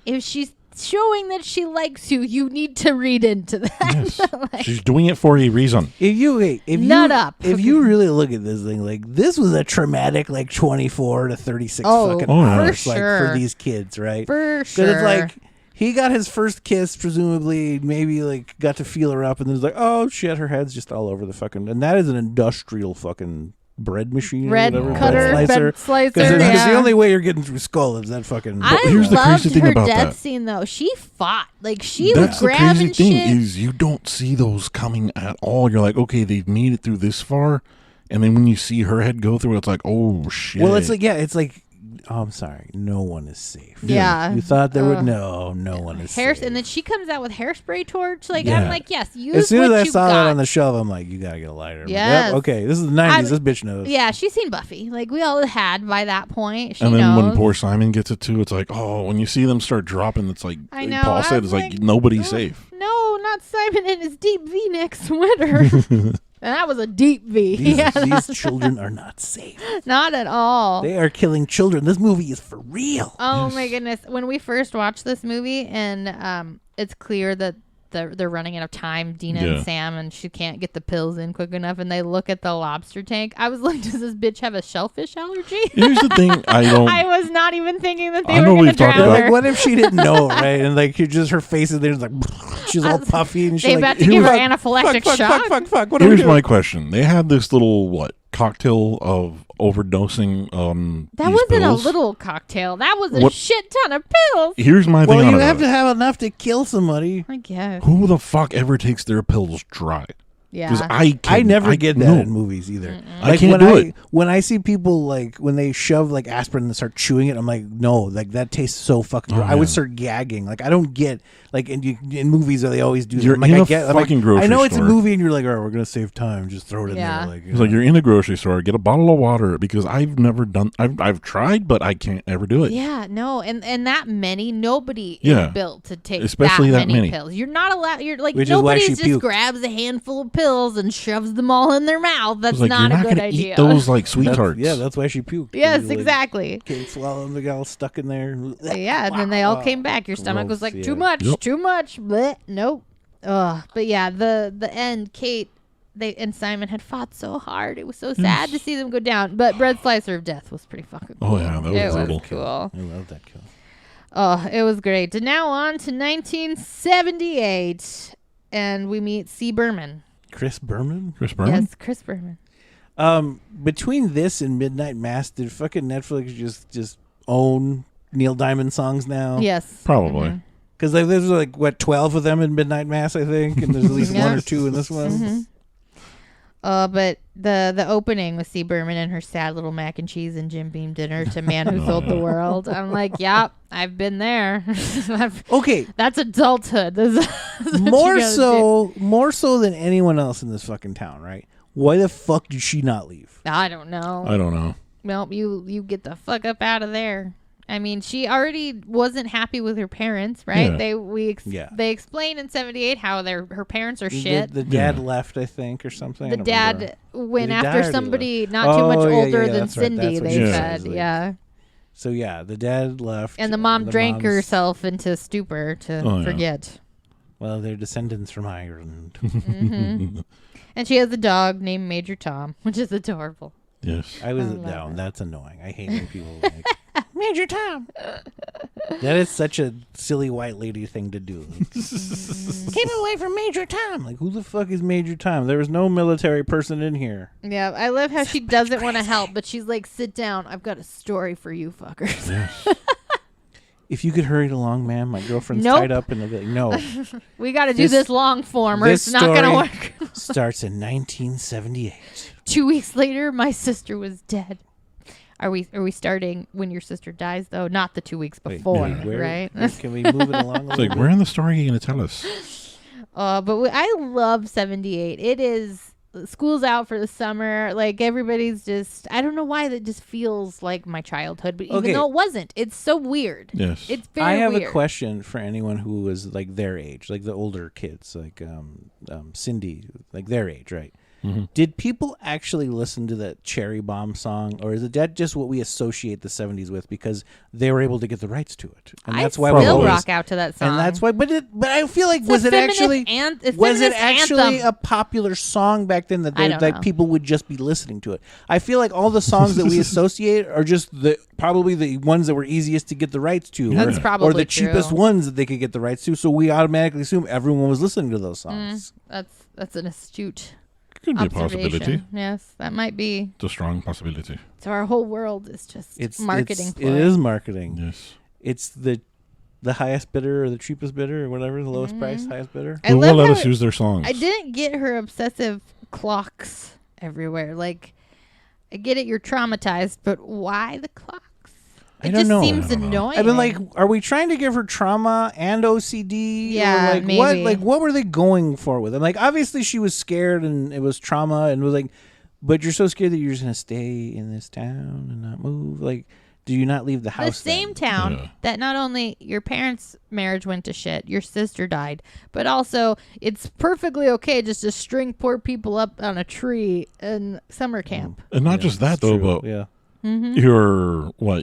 If she's showing that she likes you, you need to read into that. Yes. Like, she's doing it for a reason. If you really look at this thing, like this was a traumatic, like 24 to 36 fucking hours, for like sure. for these kids, right? For sure. Because it's like he got his first kiss, presumably, maybe like got to feel her up, and then it's like, oh shit, her head's just all over the fucking, and that is an industrial fucking bread machine, bread or whatever, cutter, bread slicer. Because the only way you're getting through skull is that fucking. Here's the crazy thing her about death that. scene though. She fought like she That's was the grabbing crazy thing shit. is you don't see those coming at all. You're like, okay, they've made it through this far, and then when you see her head go through, it's like, oh shit. Well, it's like it's like. Oh, I'm sorry. No one is safe. Yeah. You thought there would no one is safe. And then she comes out with hairspray torch. Like I'm like, yes, use as soon what as I you saw got. that on the shelf, I'm like, you gotta get a lighter. Yes. Yep, okay, this is the 90s. This bitch knows. Yeah, she's seen Buffy. Like we all had by that point. She and then knows. when poor Simon gets it too, it's like, oh, when you see them start dropping, it's like I know, Paul said, it's like nobody's safe. No, not Simon in his deep V-neck sweater. And that was a deep V. These children are not safe. Not at all. They are killing children. This movie is for real. Oh my goodness. When we first watched this movie and it's clear that they're running out of time, Dina and Sam, and she can't get the pills in quick enough, and they look at the lobster tank. I was like, does this bitch have a shellfish allergy? Here's the thing, I was not even thinking that they were going to drown her. Like, what if she didn't know, right? And like, just her face is there, it's like she's all puffy, and she's they like, about to give her anaphylactic shock. Fuck. What Here's my question: they had this little cocktail of overdosing. That these wasn't pills. a little cocktail. That was a shit ton of pills. Here's my thing. Well, you on have it. to have enough to kill somebody. I guess. Who the fuck ever takes their pills dry? Yeah. Because I never get that in movies either. Mm-mm. I can't do it. When I see people like when they shove like aspirin and start chewing it, I'm like, no, like that tastes so fucking. I would start gagging. Like I don't get like in movies they always do. You're that. Like, in I a get, fucking like, grocery I know it's a store. movie, and you're like, all right, we're gonna save time. Just throw it in there. Like, it's like you're in a grocery store, get a bottle of water because I've never done. I've tried, but I can't ever do it. Yeah, no, and that many, nobody Yeah. is built to take Especially that that many. pills. You're not allowed. You're like Which is why nobody she just puked. grabs a handful of pills and shoves them all in their mouth. That's It's like, not you're a not good gonna idea. eat those like sweet tarts. Yeah, that's why she puked. Yes, Like, exactly. Can't swallow them. They got all stuck in there. Yeah, and then they all came back. Your stomach was Gross, like, yeah. too much, Yep. too much. Blech, nope. Ugh. But yeah, the end, Kate, and Simon had fought so hard. It was so sad to see them go down. But Bread Slicer of Death was pretty fucking cool. Oh yeah, that was It brutal. was cool. I love that kill. Oh, it was great. And now on to 1978, and we meet C. Berman. Chris Berman. Chris Berman. Yes, Chris Berman. Between this and Midnight Mass, did fucking Netflix just own Neil Diamond songs now? Yes. Probably. Because like, there's like, what, 12 of them in Midnight Mass, I think? And there's at least Yeah. one or two in this one. But the opening with C. Berman and her sad little mac and cheese and Jim Beam dinner to Man Who Sold the World. I'm like, yep, I've been there. Okay. That's adulthood. That's what more you gotta so than anyone else in this fucking town, right? Why the fuck did she not leave? do. I don't know. I don't know. Well, you get the fuck up out of there. I mean, she already wasn't happy with her parents, right? Yeah. They explained in 78 how her parents are shit. The dad left, I think, or something. The dad went Did he die or after did he somebody live? not too much Oh, yeah, older yeah, than that's right. Cindy, That's what they she said. says, like- Yeah. So yeah, the dad left. And the mom drank mom's- herself into stupor to Oh, yeah. forget. Well, they're descendants from Ireland. And she has a dog named Major Tom, which is adorable. Yes. I was I love down. it. That's annoying. I hate when people like Major Tom. That is such a silly white lady thing to do. Came away from Major Tom. Like, who the fuck is Major Tom? There was no military person in here. Yeah, I love how she doesn't want to help, but she's like, sit down. I've got a story for you fuckers. if you could hurry it along, ma'am, my girlfriend's Nope. tied up. And they'll be like, no. We got to do this long form or This it's not going to story work. starts in 1978. 2 weeks later, my sister was dead. Are we starting when your sister dies, though? Not the 2 weeks before, right? Can we move it along a It's little like, where in the story are you going to tell us? I love 78. It is... School's out for the summer. Like, everybody's just... I don't know why that just feels like my childhood, but even though it wasn't. It's so weird. Yes. It's very I have weird. a question for anyone who was, like, their age, like the older kids, like Cindy, like their age, right? Mm-hmm. Did people actually listen to that Cherry Bomb song, or is that just what we associate the 70s with because they were able to get the rights to it? And that's why we still always rock out to that song. And that's why, but I feel like It's was a it actually feminist anthem. a popular song back then that I don't know. people would just be listening to it? I feel like all the songs that we associate are just probably the ones that were easiest to get the rights to, That's probably or the true. cheapest ones that they could get the rights to. So we automatically assume everyone was listening to those songs. That's an astute Could be a observation. possibility. Yes, that might be. It's a strong possibility. So our whole world is just marketing. It is marketing. Yes. It's the highest bidder or the cheapest bidder or whatever, the lowest price, highest bidder. I Who will love let how us use their songs? I didn't get her obsessive clocks everywhere. Like, I get it, you're traumatized, but why the clocks? I It don't just know. seems I don't know. annoying. I've been like, are we trying to give her trauma and OCD? Yeah, or like maybe. what? Like what were they going for with it? Like obviously she was scared and it was trauma and was like, but you're so scared that you're just gonna stay in this town and not move. Like, do you not leave the house? the same then? town Yeah. that not only your parents' marriage went to shit, your sister died, but also it's perfectly okay just to string poor people up on a tree in summer camp. And not just that, It's though, true. but yeah,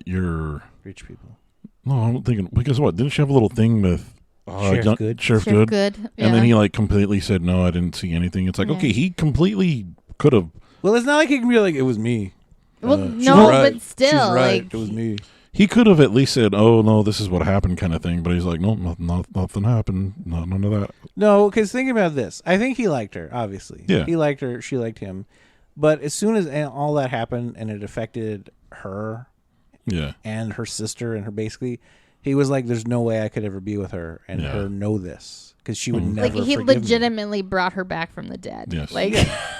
your rich people. no, I'm thinking because what didn't she have a little thing with Sheriff Good? Sheriff Sheriff Good, Good. and then yeah. he like completely said no, I didn't see anything. It's like Yeah. okay, he completely could have. Well, it's not like he can be like, it was me. Well, She's no, right. but still, She's right. like It was me. He could have at least said, "Oh no, this is what happened," kind of thing. But he's like, "No, nothing happened. None of that." No, because think about this. I think he liked her, obviously. Yeah. He liked her. She liked him. But as soon as all that happened and it affected her Yeah, and her sister and her basically, he was like, there's no way I could ever be with her and Yeah. her know this. Because she would never like he forgive me. legitimately brought her back from the dead. Yes. Like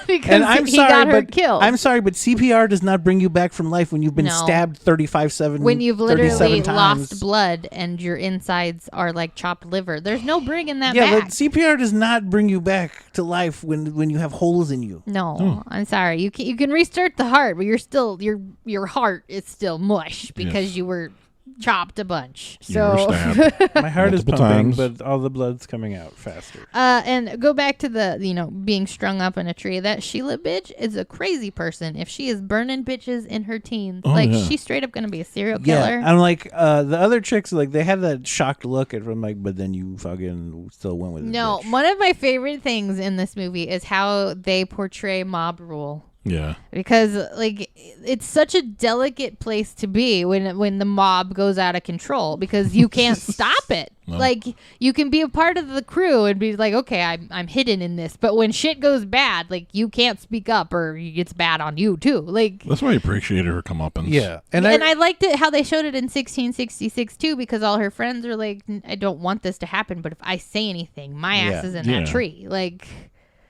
because And I'm he sorry, got her but killed. I'm sorry, but CPR does not bring you back from life when you've been No. stabbed 37 when you've literally 37 times. lost blood and your insides are like chopped liver. There's no bringing that Yeah, back. but CPR does not bring you back to life when you have holes in you. No, I'm sorry. You can restart the heart, but you're still your heart is still mush because Yes. you were chopped a bunch. you were So stabbed. My heart is Multiple pumping, times. but all the blood's coming out faster. and go back to the being strung up in a tree. That Sheila bitch is a crazy person. If she is burning bitches in her teens, Oh, like yeah. she's straight up gonna be a serial killer. Yeah, I'm like the other chicks, like they had that shocked look at from like, but then you fucking still went with it. No, bitch. one of my favorite things in this movie is how they portray mob rule. Yeah, Because like it's such a delicate place to be when the mob goes out of control because you can't stop it. No. Like you can be a part of the crew and be like, okay, I'm hidden in this, but when shit goes bad, like you can't speak up or it's bad on you too. Like that's why I appreciated her comeuppance. Yeah, and I liked it how they showed it in 1666 too because all her friends are like, I don't want this to happen, but if I say anything, my ass Yeah. is in that Yeah. tree. Like.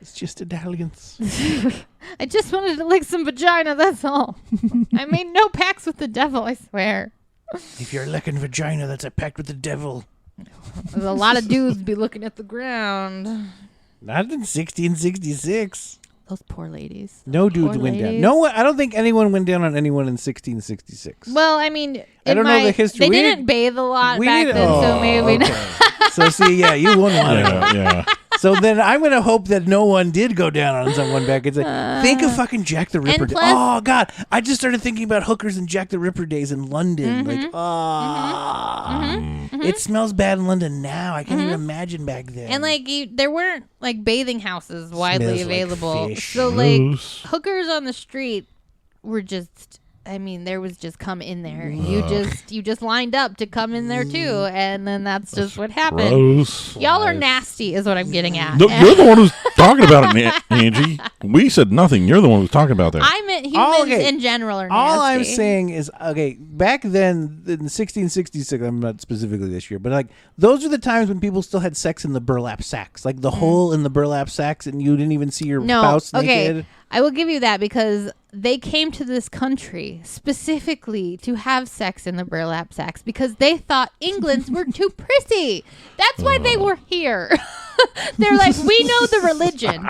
it's just a dalliance. I just wanted to lick some vagina, that's all. I made no pacts with the devil, I swear. If you're licking vagina, that's a pact with the devil. There's a lot of dudes be looking at the ground. Not in 1666. Those poor ladies. No dudes Poor went down. ladies. No one. I don't think anyone went down on anyone in 1666. Well, I mean, I don't know the history. They We didn't need- bathe a lot we back need- then, so oh, maybe not. okay. So see, yeah, you won one. yeah. So then I'm going to hope that no one did go down on someone back. It's like, think of fucking Jack the Ripper. plus- Oh, God. I just started thinking about hookers and Jack the Ripper days in London. Mm-hmm. Like, it smells bad in London now. I can't even imagine back then. And like there weren't like bathing houses widely Smells like available. fish. So like Gross. hookers on the street were just there was just come in there. You just lined up to come in there too, and then that's just what happened. Gross. Y'all are nasty, is what I'm getting at. No, you're the one who's talking about it, Angie. We said nothing. You're the one who's talking about that. I meant humans in general are nasty. All I'm saying is, okay, back then in 1666, I'm not specifically this year, but like those are the times when people still had sex in the burlap sacks, like the hole in the burlap sacks, and you didn't even see your spouse naked. I will give you that because they came to this country specifically to have sex in the burlap sacks because they thought England's were too prissy. That's why they were here. They're like, we know the religion,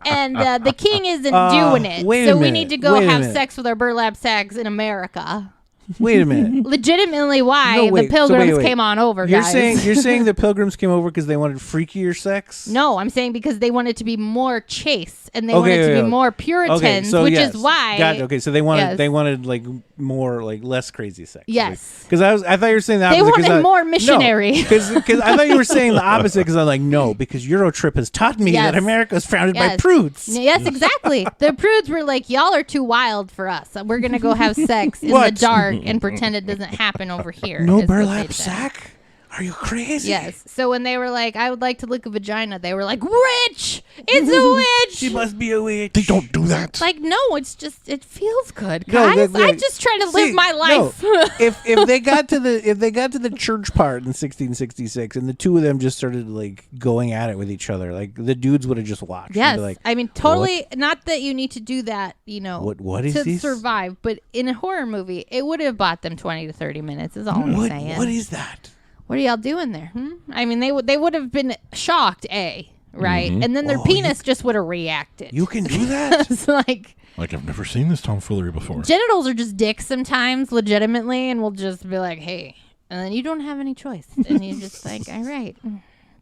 and the king isn't doing it, so we need to go have sex with our burlap sacks in America. Wait a minute. Legitimately, why the pilgrims came on over, guys. You're saying the pilgrims came over because they wanted freakier sex? No, I'm saying because they wanted to be more chaste and they wanted to be more Puritans, which is why. Okay, so they wanted like more like less crazy sex. Yes. Because I thought you were saying the opposite. They wanted more missionary. Because I thought you were saying the opposite. Because I'm like, no, because Eurotrip has taught me that America is founded by prudes. Yes, exactly. The prudes were like, y'all are too wild for us. We're gonna go have sex in the dark and pretend it doesn't happen over here. No burlap sack? Are you crazy? Yes. So when they were like, I would like to lick a vagina, they were like, witch! It's a witch! She must be a witch. They don't do that. Like, no, it's just, it feels good, guys. I'm just trying to live my life. No. if they got to the church part in 1666 and the two of them just started like going at it with each other, like the dudes would have just watched. Yes. Like, I mean, totally, not that you need to do that, what is to this? survive, but in a horror movie, it would have bought them 20 to 30 minutes is all I'm saying. What is that? What are y'all doing there? I mean, they would have been shocked, right? Mm-hmm. And then their penis just would have reacted. You can do that? It's like I've never seen this tomfoolery before. Genitals are just dicks sometimes, legitimately, and we'll just be like, hey. And then you don't have any choice. And you're just like, all right,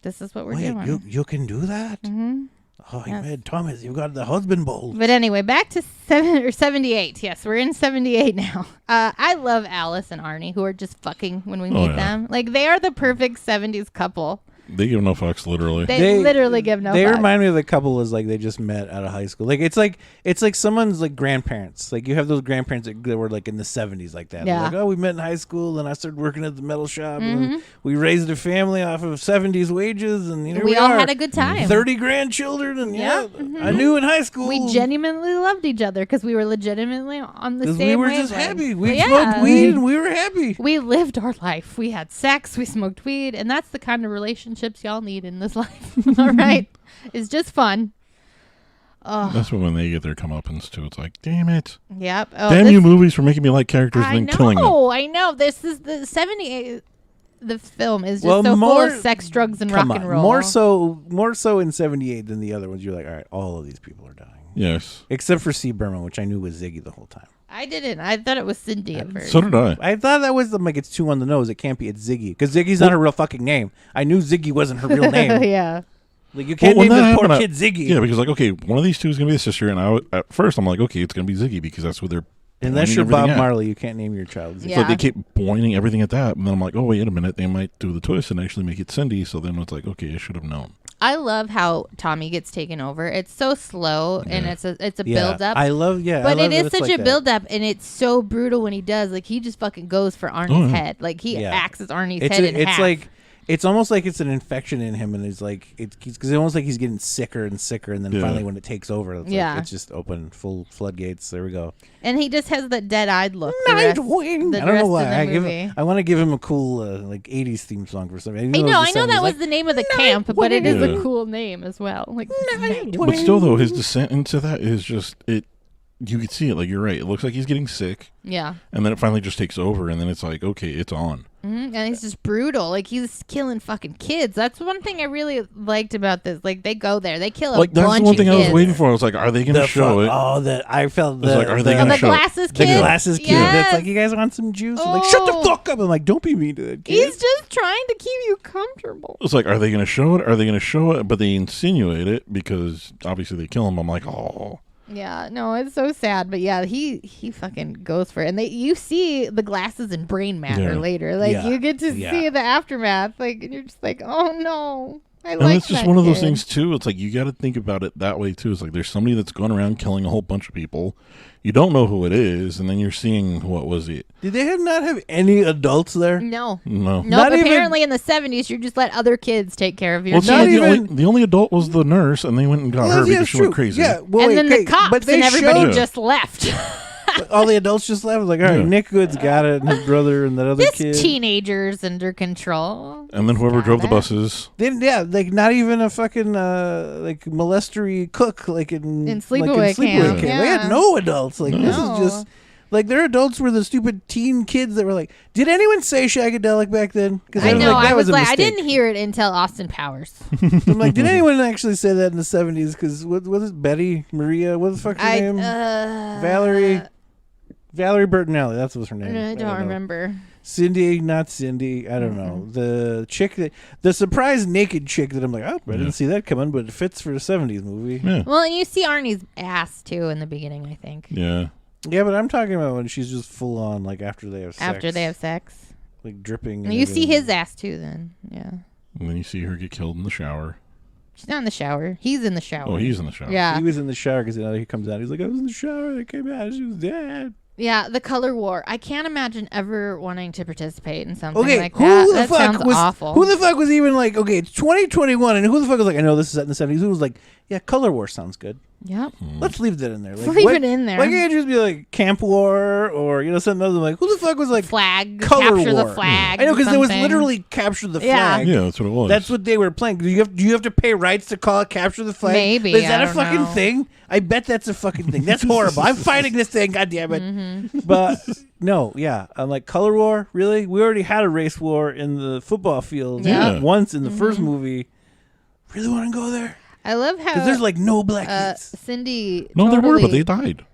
this is what we're doing. You can do that? Mm-hmm. Oh, man, Thomas, you got the husband bowl. But anyway, back to 78. Yes, we're in 78 now. I love Alice and Arnie, who are just fucking when we meet them. Like, they are the perfect 70s couple. They give no fucks, literally. They literally give no fucks. They remind me of the couple as like they just met out of high school. Like it's like someone's like grandparents. Like you have those grandparents that were like in the 70s like that. Yeah. Like, oh, we met in high school and I started working at the metal shop and we raised a family off of 70s wages and we all had a good time. 30 grandchildren and I knew in high school. We genuinely loved each other because we were legitimately on the same we were wavelength. just happy. We smoked weed and we were happy. We lived our life. We had sex. We smoked weed. And that's the kind of relationships y'all need in this life. All right. It's just fun. That's when they get their comeuppance too. It's like, damn it. Yep. Damn you movies for making me like characters and then killing them. I know. This is the 78. The film is just so full of sex, drugs, and rock and roll. More so in 78 than the other ones. You're like, all right, all of these people are dying. Yes. Except for C. Berman, which I knew was Ziggy the whole time. I didn't. I thought it was Cindy at first. So did I. I thought that was like it's too on the nose. It can't be. It's Ziggy because Ziggy's not her real fucking name. I knew Ziggy wasn't her real name. Yeah. Like you can't name this poor kid Ziggy. Yeah, because like okay, one of these two is gonna be the sister, and at first I'm like, okay, it's gonna be Ziggy because that's what they're. Unless you're Bob Marley, you can't name your child Ziggy. It's like they keep pointing everything at that, and then I'm like, oh wait a minute, they might do the twist and actually make it Cindy. So then it's like, okay, I should have known. I love how Tommy gets taken over. It's so slow and it's a build up. I love but it is such a build up and it's so brutal when he does. Like he just fucking goes for Arnie's head. Like he axes Arnie's head in half. Like it's almost like it's an infection in him, and it's like it's almost like he's getting sicker and sicker, and then finally when it takes over, it's like it's just open full floodgates. There we go. And he just has that dead-eyed look. Nightwing. I don't know why. I want to give him a cool like 80s theme song for something. I know that was the name of the camp, but it is a cool name as well. Like but still, though, his descent into that is just it. You can see it. Like you're right. It looks like he's getting sick. Yeah. And then it finally just takes over, and then it's like, okay, it's on. Mm-hmm. And he's just brutal. Like he's killing fucking kids. That's one thing I really liked about this. Like they go there, they kill a bunch of kids. That's the one thing I was waiting for. I was like, are they going to show it? Oh, I felt like, are they going to show glasses it? kid? The glasses kid. That's like, you guys want some juice? Like, shut the fuck up. I'm like, don't be mean to that kid. He's just trying to keep you comfortable. It's like, are they going to show it? Are they going to show it? But they insinuate it because obviously they kill him. I'm like, oh. Yeah, no, it's so sad, but yeah, he fucking goes for it, and you see the glasses and brain matter later, like you get to see the aftermath, like, and you're just like, oh no, And it's just one of those things too. It's like you got to think about it that way too. It's like there's somebody that's going around killing a whole bunch of people. You don't know who it is, and then you're seeing what was it? Did they not have any adults there? No. Not apparently in the 70s, you just let other kids take care of your Well, kids. the only adult was the nurse, and they went and got her because she went crazy. Yeah, well, and then the cops and everybody just left. All the adults just left. Like, all right, Nick Good's got it, and his brother and that other kid. Teenagers under control. And then whoever drove the buses. Like not even a fucking like molestery cook like in Sleepaway Camp. They had no adults. Like this is just like their adults were the stupid teen kids that were like, did anyone say shagadelic back then? Because I know. I was like, I didn't hear it until Austin Powers. I'm like, did anyone actually say that in the 70s? Because what was it? Betty Maria? What the fuck's her name? Valerie Bertinelli. That's what's her name. I don't remember. Cindy, not Cindy. I don't know. The chick the surprise naked chick that I'm like, oh, I didn't see that coming, but it fits for a 70s movie. Yeah. Well, and you see Arnie's ass too in the beginning, I think. Yeah. Yeah, but I'm talking about when she's just full on, like after they have sex. After they have sex. Like dripping. And you see his ass too then. Yeah. And then you see her get killed in the shower. She's not in the shower. He's in the shower. Oh, he's in the shower. Yeah. He was in the shower because he comes out. He's like, I was in the shower. I came out. She was dead. Yeah, the color war. I can't imagine ever wanting to participate in something like who that. The That fuck sounds was, awful. Who the fuck was even like, okay, it's 2021, and who the fuck was like, I know this is set in the 70s. Who was like, yeah, color war sounds good. Yep. Let's leave that in there. Like, leave it in there. Why can't it just be like Camp War or something else? I'm like, who the fuck was like flag? color Capture war? the flag. I know because it was something. literally capture the flag. Yeah, that's what it was. That's what they were playing. Do you have to pay rights to call it capture the flag? Maybe. Is that I a don't fucking know. thing? I bet that's a fucking thing. That's horrible. I'm fighting this thing. God damn it. Mm-hmm. But no, yeah. I'm like, color war? Really? We already had a race war in the football field once in the first movie. Really want to go there? I love how Because there's like no black kids. Cindy. No, there were, but they totally- died.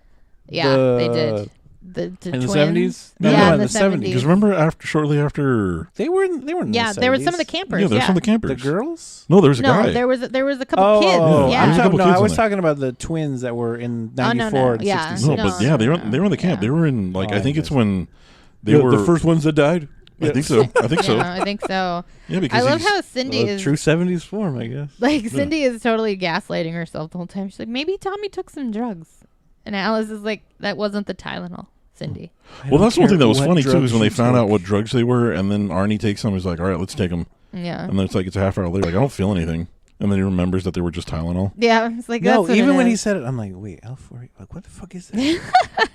Yeah, they did. The in the twins. 70s? Yeah, No, in the 70s. Because remember, shortly after, They were in Yeah, the there were 70s. some of the campers. yeah, there's some of the campers. The girls? No, there was a guy. No, there was a couple kids. Oh, Yeah. There's a couple no, kids I in was there. talking about the twins that were in Oh, no, 94 and yeah. 66. No, No, but yeah, they were in the camp. yeah. They were in like Oh, I think I it's missed when they were the first ones that died. I think so. I think so. Yeah, I think so. Yeah, because I love he's- how Cindy is True 70s form, I guess. like Cindy is totally gaslighting herself the whole time. She's like, maybe Tommy took some drugs, and Alice is like, that wasn't the Tylenol, Cindy. Well, that's one thing that was funny too drugs is when they she found out took. what drugs they were, and then Arnie takes them. He's like, "All right, let's take them." Yeah. And then it's like it's a half hour later. Like I don't feel anything, and then he remembers that they were just Tylenol. Yeah, it's like No, that's what even it when he is. said it, I'm like, wait, L4, like, what the fuck is that?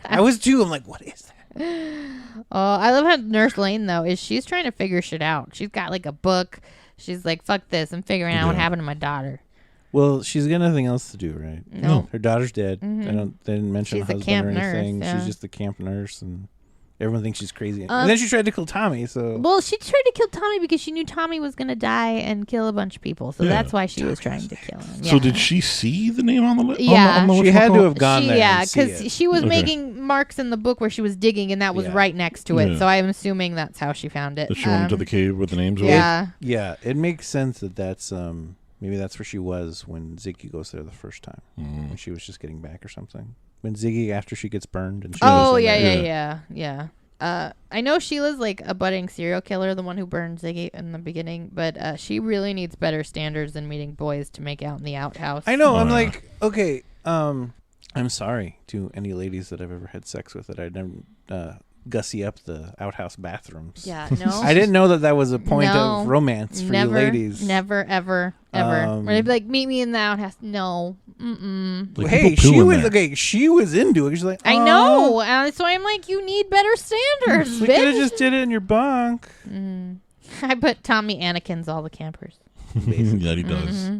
I was too. I'm like, what is that? Oh, I love how Nurse Lane though is she's trying to figure shit out. She's got like a book. She's like, fuck this. I'm figuring out what Yeah. happened to my daughter. Well, she's got nothing else to do, right? No. Her daughter's dead. They didn't mention She's her a husband camp or nurse, anything. yeah. She's just the camp nurse, and everyone thinks she's crazy. And then she tried to kill Tommy, so... Well, she tried to kill Tommy because she knew Tommy was going to die and kill a bunch of people. So Yeah. that's why she was trying to kill him. So Yeah. did she see the name on the list? Yeah. She had to have gone there Yeah, and see because it. she was Okay. making marks in the book where she was digging, and that was Yeah. right next to it. Yeah. So I'm assuming that's how she found it. That she went into the cave with the names. Yeah. Yeah, it makes sense that that's... maybe that's where she was when Ziggy goes there the first time. When she was just getting back or something. When Ziggy, after she gets burned. And she Oh, goes in yeah, there. yeah. I know Sheila's like a budding serial killer, the one who burned Ziggy in the beginning, but she really needs better standards than meeting boys to make out in the outhouse. I know. I'm yeah. like, okay, I'm sorry to any ladies that I've ever had sex with that I never gussy up the outhouse bathrooms. Yeah, no. I didn't know that was a point No. of romance for Never, you ladies. never, ever. Where they'd be like, meet me in the outhouse. No. Mm-mm. Like, Hey, people poo she in was there. okay. She was into it. She's like, I know. So I'm like, you need better standards, We could have bitch. just did it in your bunk. I put Tommy Anakin's all the campers. Yeah, he does.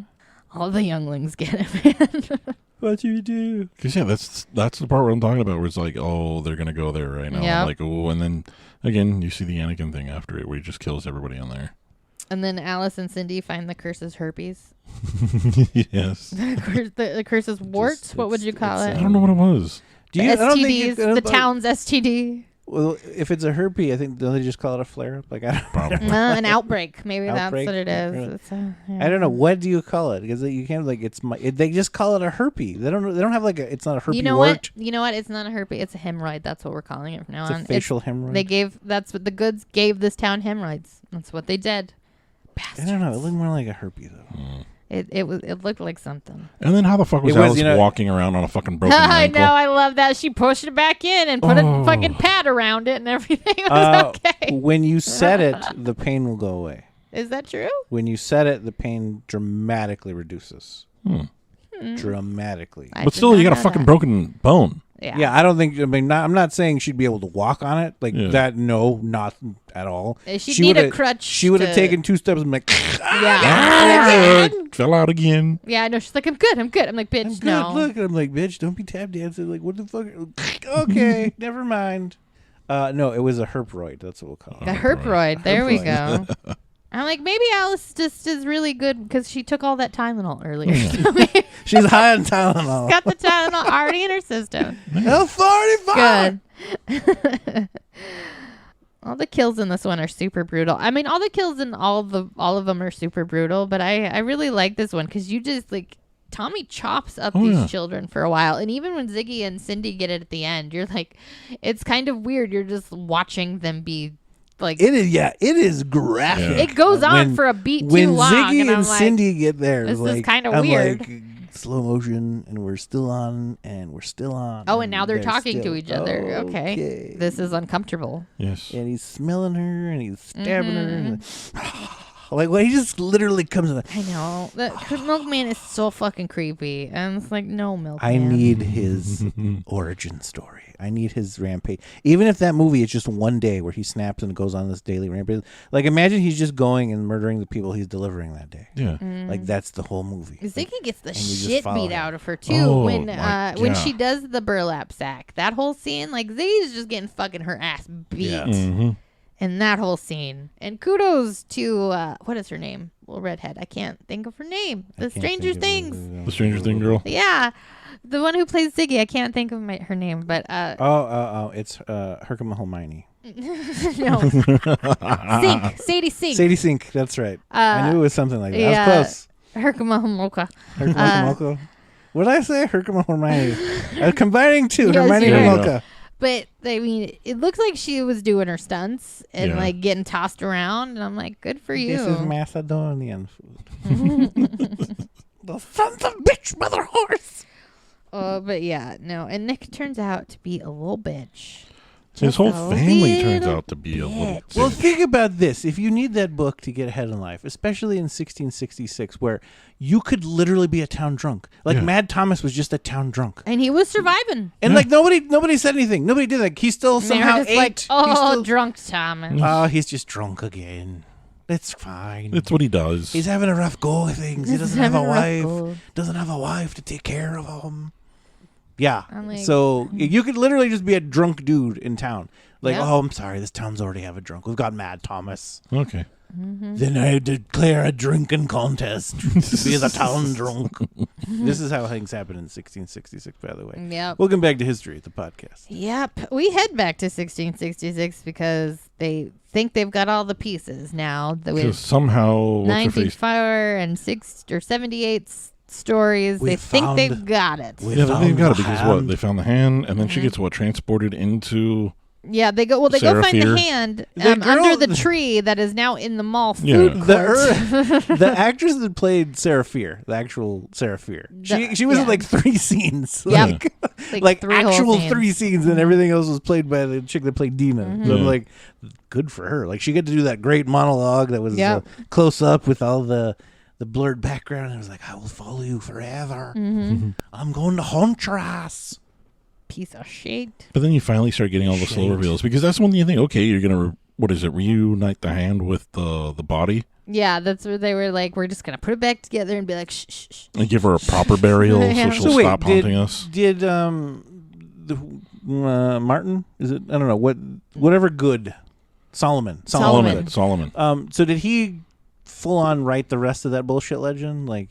All the younglings get it, man. What you do? Because yeah, that's the part where I'm talking about, where it's like, oh, they're gonna go there right now. Yep. I'm like, oh, and then again, you see the Anakin thing after it, where he just kills everybody on there. And then Alice and Cindy find the curse's herpes. Yes. The curse's warts. What would you call I it? don't know what it was. Do The you? I don't think STDs, you- I don't the think- town's STD. Well, if it's a herpes, I think don't they just call it a flare up? Like I don't. Probably. An outbreak. Maybe Outbreak? that's what it is. Really? It's, I don't know. What do you call it? Because you can't like it's my. They just call it a herpes. They don't have like a. It's not a herpes. You know wart. what? You know what? It's not a herpes. It's a hemorrhoid. That's what we're calling it from now It's on. a facial hemorrhoid. That's what the goods gave this town hemorrhoids. That's what they did. bastards. I don't know. It looked more like a herpes though. It looked like something. And then how the fuck was Alice walking around on a fucking broken ankle? I know, I love that. She pushed it back in and put a fucking pad around it and everything was okay. When you set it, the pain will go away. Is that true? When you set it, the pain dramatically reduces. Dramatically. But still, you got a fucking broken bone. Yeah. I don't think. I mean, I'm not saying she'd be able to walk on it like that. No, not at all. She'd need a crutch. She would have taken 2 steps and been like, Fell out again. Yeah, I know. She's like, I'm good. I'm like, bitch, I'm good. no. Look, I'm like, bitch, don't be tap dancing. Like, what the fuck? Okay, never mind. No, it was a herperoid. That's what we'll call it. The herperoid. There we go. I'm like, maybe Alice just is really good because she took all that Tylenol earlier. She's high on Tylenol. Got the Tylenol already in her system. L45. Good. All the kills in this one are super brutal. I mean, all the kills in all of them are super brutal, but I really like this one because you just like Tommy chops up these children for a while, and even when Ziggy and Cindy get it at the end, you're like, it's kind of weird. You're just watching them be. Like it is graphic. It goes on for a beat too when long. Ziggy and I'm Cindy get there, this like, is kind of weird. Like, slow motion, and we're still on, and we're still on. Oh, and now they're talking to each other. Okay, this is uncomfortable. Yes. And he's smelling her, and he's stabbing her. And like, well, he just literally comes in. I know. The Milkman is so fucking creepy. And it's like, no, Milkman. I need his origin story. I need his rampage. Even if that movie is just one day where he snaps and goes on this daily rampage. Like, imagine he's just going and murdering the people he's delivering that day. Yeah. Like, that's the whole movie. Ziggy gets the shit beat out of her, too. Oh, when she does the burlap sack. That whole scene, like, Ziggy's just getting fucking her ass beat. Yeah. Mm-hmm. And that whole scene. And kudos to, what is her name? Little redhead. I can't think of her name. The Stranger Things. The Stranger Thing girl? Yeah. The one who plays Ziggy. I can't think of her name, but... it's Herkimer Hermione. No. Sadie Sink. Sadie Sink, that's right. I knew it was something like that. Yeah. I was close. Herkimer Hermoka. What did I say? Herkimer Hermione. I was combining two. Yes, Hermione Hermoka. But, I mean, it looks like she was doing her stunts and, like, getting tossed around. And I'm like, good for you. This is Macedonian food. The sons of bitch, mother horse. But, yeah, no. And Nick turns out to be a little bitch. His whole family turns out to be a little bitch. Well, think about this. If you need that book to get ahead in life, especially in 1666, where you could literally be a town drunk. Like, Mad Thomas was just a town drunk. And he was surviving. And, like, nobody said anything. Nobody did that. He still somehow ate. Like, oh, drunk Thomas. Oh, he's just drunk again. It's fine. It's what he does. He's having a rough go of things. He doesn't have a wife. Doesn't have a wife to take care of him. Yeah. Like, so you could literally just be a drunk dude in town. Like, oh, I'm sorry. This town's already have a drunk. We've got Mad Thomas. Okay. Mm-hmm. Then I declare a drinking contest to be the town drunk. This is how things happened in 1666, by the way. Yep. Welcome back to History, the podcast. Yep. We head back to 1666 because they think they've got all the pieces now. Because somehow 94 and 78 stories. They think they've got it. Yeah, they've got it because what? They found the hand, and then she gets transported into. Yeah, they go. Well, they go find the hand under the tree that is now in the mall food court. The actress that played Sarah Fear, the actual Sarah Fear, she was in like 3 scenes. Yep. Like actual 3 scenes, and everything else was played by the chick that played Dina. Mm-hmm. So I'm like, good for her. Like, she got to do that great monologue that was close up with all the blurred background. And I was like, I will follow you forever. Mm-hmm. I'm going to haunt your ass. Piece of shit. But then you finally start getting all the slow reveals, because that's when you think, okay, you're gonna reunite the hand with the body. Yeah, that's where they were like, we're just gonna put it back together and be like, shh, shh, shh. And give her a proper burial so she'll stop haunting us. Did Martin? Is it? I don't know whatever good Solomon. So did he full on write the rest of that bullshit legend? Like,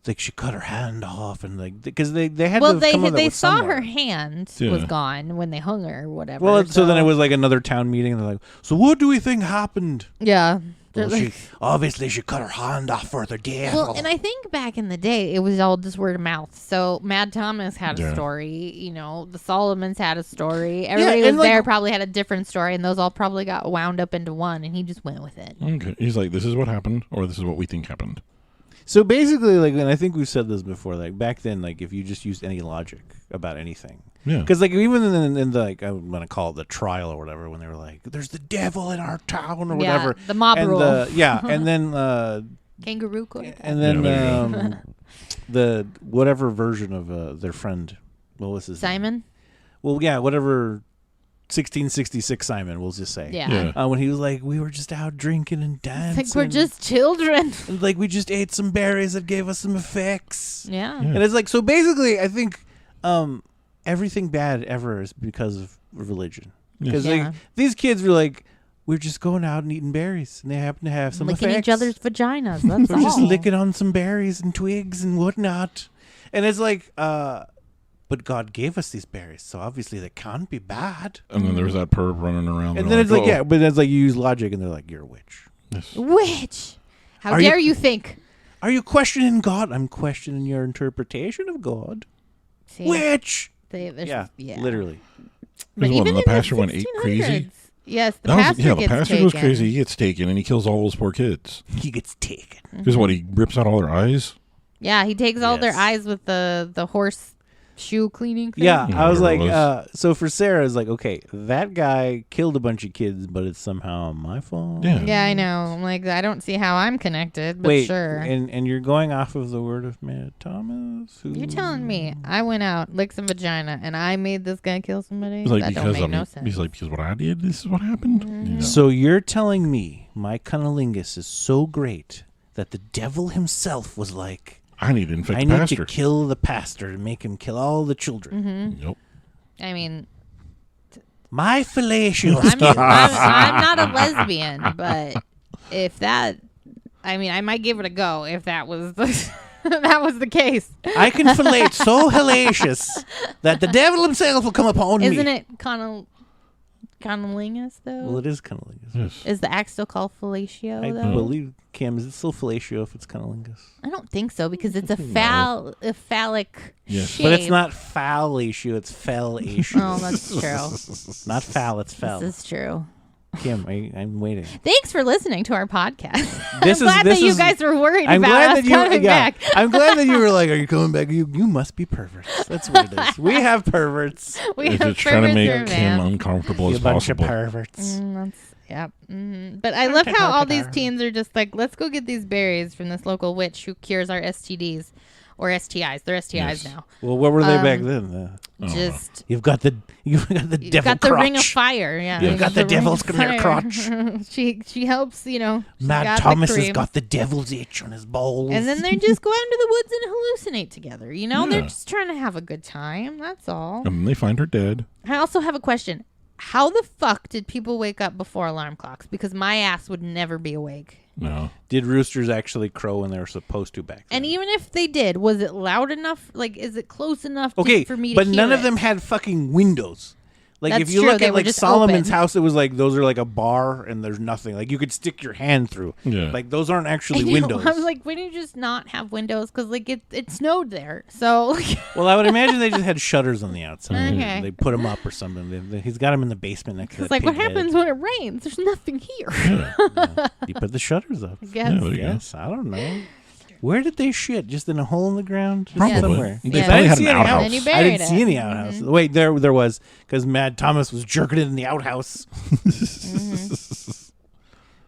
like she cut her hand off, and like because they had well, to come up they with saw somewhere. her hand was gone when they hung her or whatever. Well, so then it was like another town meeting, and they're like, "So what do we think happened?" Yeah. Well, obviously she cut her hand off for the devil. Well, and I think back in the day, it was all just word of mouth. So Mad Thomas had a story. You know, the Solomons had a story. Everybody was there probably had a different story, and those all probably got wound up into one, and he just went with it. Okay. He's like, this is what happened, or this is what we think happened. So basically, like, and I think we've said this before, like back then, like if you just used any logic about anything. Yeah. Because like even in the, like I'm gonna call it the trial or whatever, when they were like, "There's the devil in our town" or whatever, the mob and rule. and then Kangaroo court. and then the whatever version of their friend, what was his Simon. name? Well, yeah, whatever. 1666 Simon, we'll just say. Yeah. When he was like, we were just out drinking and dancing. It's like we're just children. And like we just ate some berries that gave us some effects. Yeah. And it's like, so basically, I think everything bad ever is because of religion. Because like these kids were like, we're just going out and eating berries, and they happen to have some licking effects. each other's vaginas. That's we're all. just licking on some berries and twigs and whatnot. And it's like, but God gave us these berries, so obviously they can't be bad. And then there's that perv running around. And then it's like, yeah, but it's like you use logic, and they're like, you're a witch. Yes. Witch. How dare you think? Are you questioning God? I'm questioning your interpretation of God. See, Witch. Yeah, literally. But Even even the in pastor the went ape crazy. Yes, the pastor the pastor goes crazy. He gets taken, and he kills all those poor kids. He gets taken. Because what, he rips out all their eyes? Yeah, he takes all their eyes with the horse shoe cleaning thing. Yeah, I was like, so for Sarah, it's like, okay, that guy killed a bunch of kids, but it's somehow my fault. Yeah, I know. I'm like, I don't see how I'm connected, but Wait, sure. And you're going off of the word of Mad Thomas? You're telling me I went out, licked some vagina, and I made this guy kill somebody? He's like, that don't make no sense. He's like, because what I did, this is what happened. Mm-hmm. You know? So you're telling me my cunnilingus is so great that the devil himself was like, I need to infect the I need pastor. to kill the pastor and make him kill all the children. Mm-hmm. Yep. I mean, my fellatio. I'm not a lesbian, but if that, I mean, I might give it a go if that was the that was the case. I can fillet so hellacious that the devil himself will come upon me. Isn't it cunnilingus though? Well, it is cunnilingus. Yes. Is the act still called fellatio I though? believe, Cam, is it still fellatio if it's cunnilingus? I don't think so because it's a phallic Yes. shape. But it's not fallatio, it's fellatio. Oh, that's true. Not foul, it's fel. This is true. Kim, I'm waiting. Thanks for listening to our podcast. This I'm glad that you guys were worried about us coming back. I'm glad that you were like, are you coming back? You must be perverts. That's what it is. We have perverts. We It's have just trying to make perverts Kim around. uncomfortable You as bunch possible. of perverts. Yep. But I love how all these teens are just like, let's go get these berries from this local witch who cures our STDs or STIs. They're STIs Yes. now. Well, what were they back then? Just You've got the you've devil got the crotch. ring of fire. Yeah, You've got the devil's ring of crotch. fire. she helps. You know. she's Mad got the Thomas has cream. got the devil's itch on his balls. And then they just go out into the woods and hallucinate together. You know, they're Yeah. just trying to have a good time. That's all. And then they find her dead. I also have a question. How the fuck did people wake up before alarm clocks? Because my ass would never be awake. No. Did roosters actually crow when they were supposed to back then? And even if they did, was it loud enough? Like, is it close enough for me to but hear none of it? them had fucking windows. Like That's if you true, look they at were like just Solomon's open. house, it was like those are like a bar and there's nothing. Like you could stick your hand through. Yeah. Like those aren't actually I know, windows. I was like, why don't you just not have windows? Because like it snowed there, so like, Well, I would imagine they just had shutters on the outside. Okay. They put them up or something. He's got them in the basement next to it's that like what pig head. happens when it rains? There's nothing here. Yeah. You put the shutters up. I guess. Yeah, there you go. Yes, I don't know. Where did they shit? Just in a hole in the ground? Just Probably. somewhere. They Yeah. probably I didn't had see an any outhouse. And you I buried didn't see it. any outhouse. Wait, there was because Mad Thomas was jerking it in the outhouse.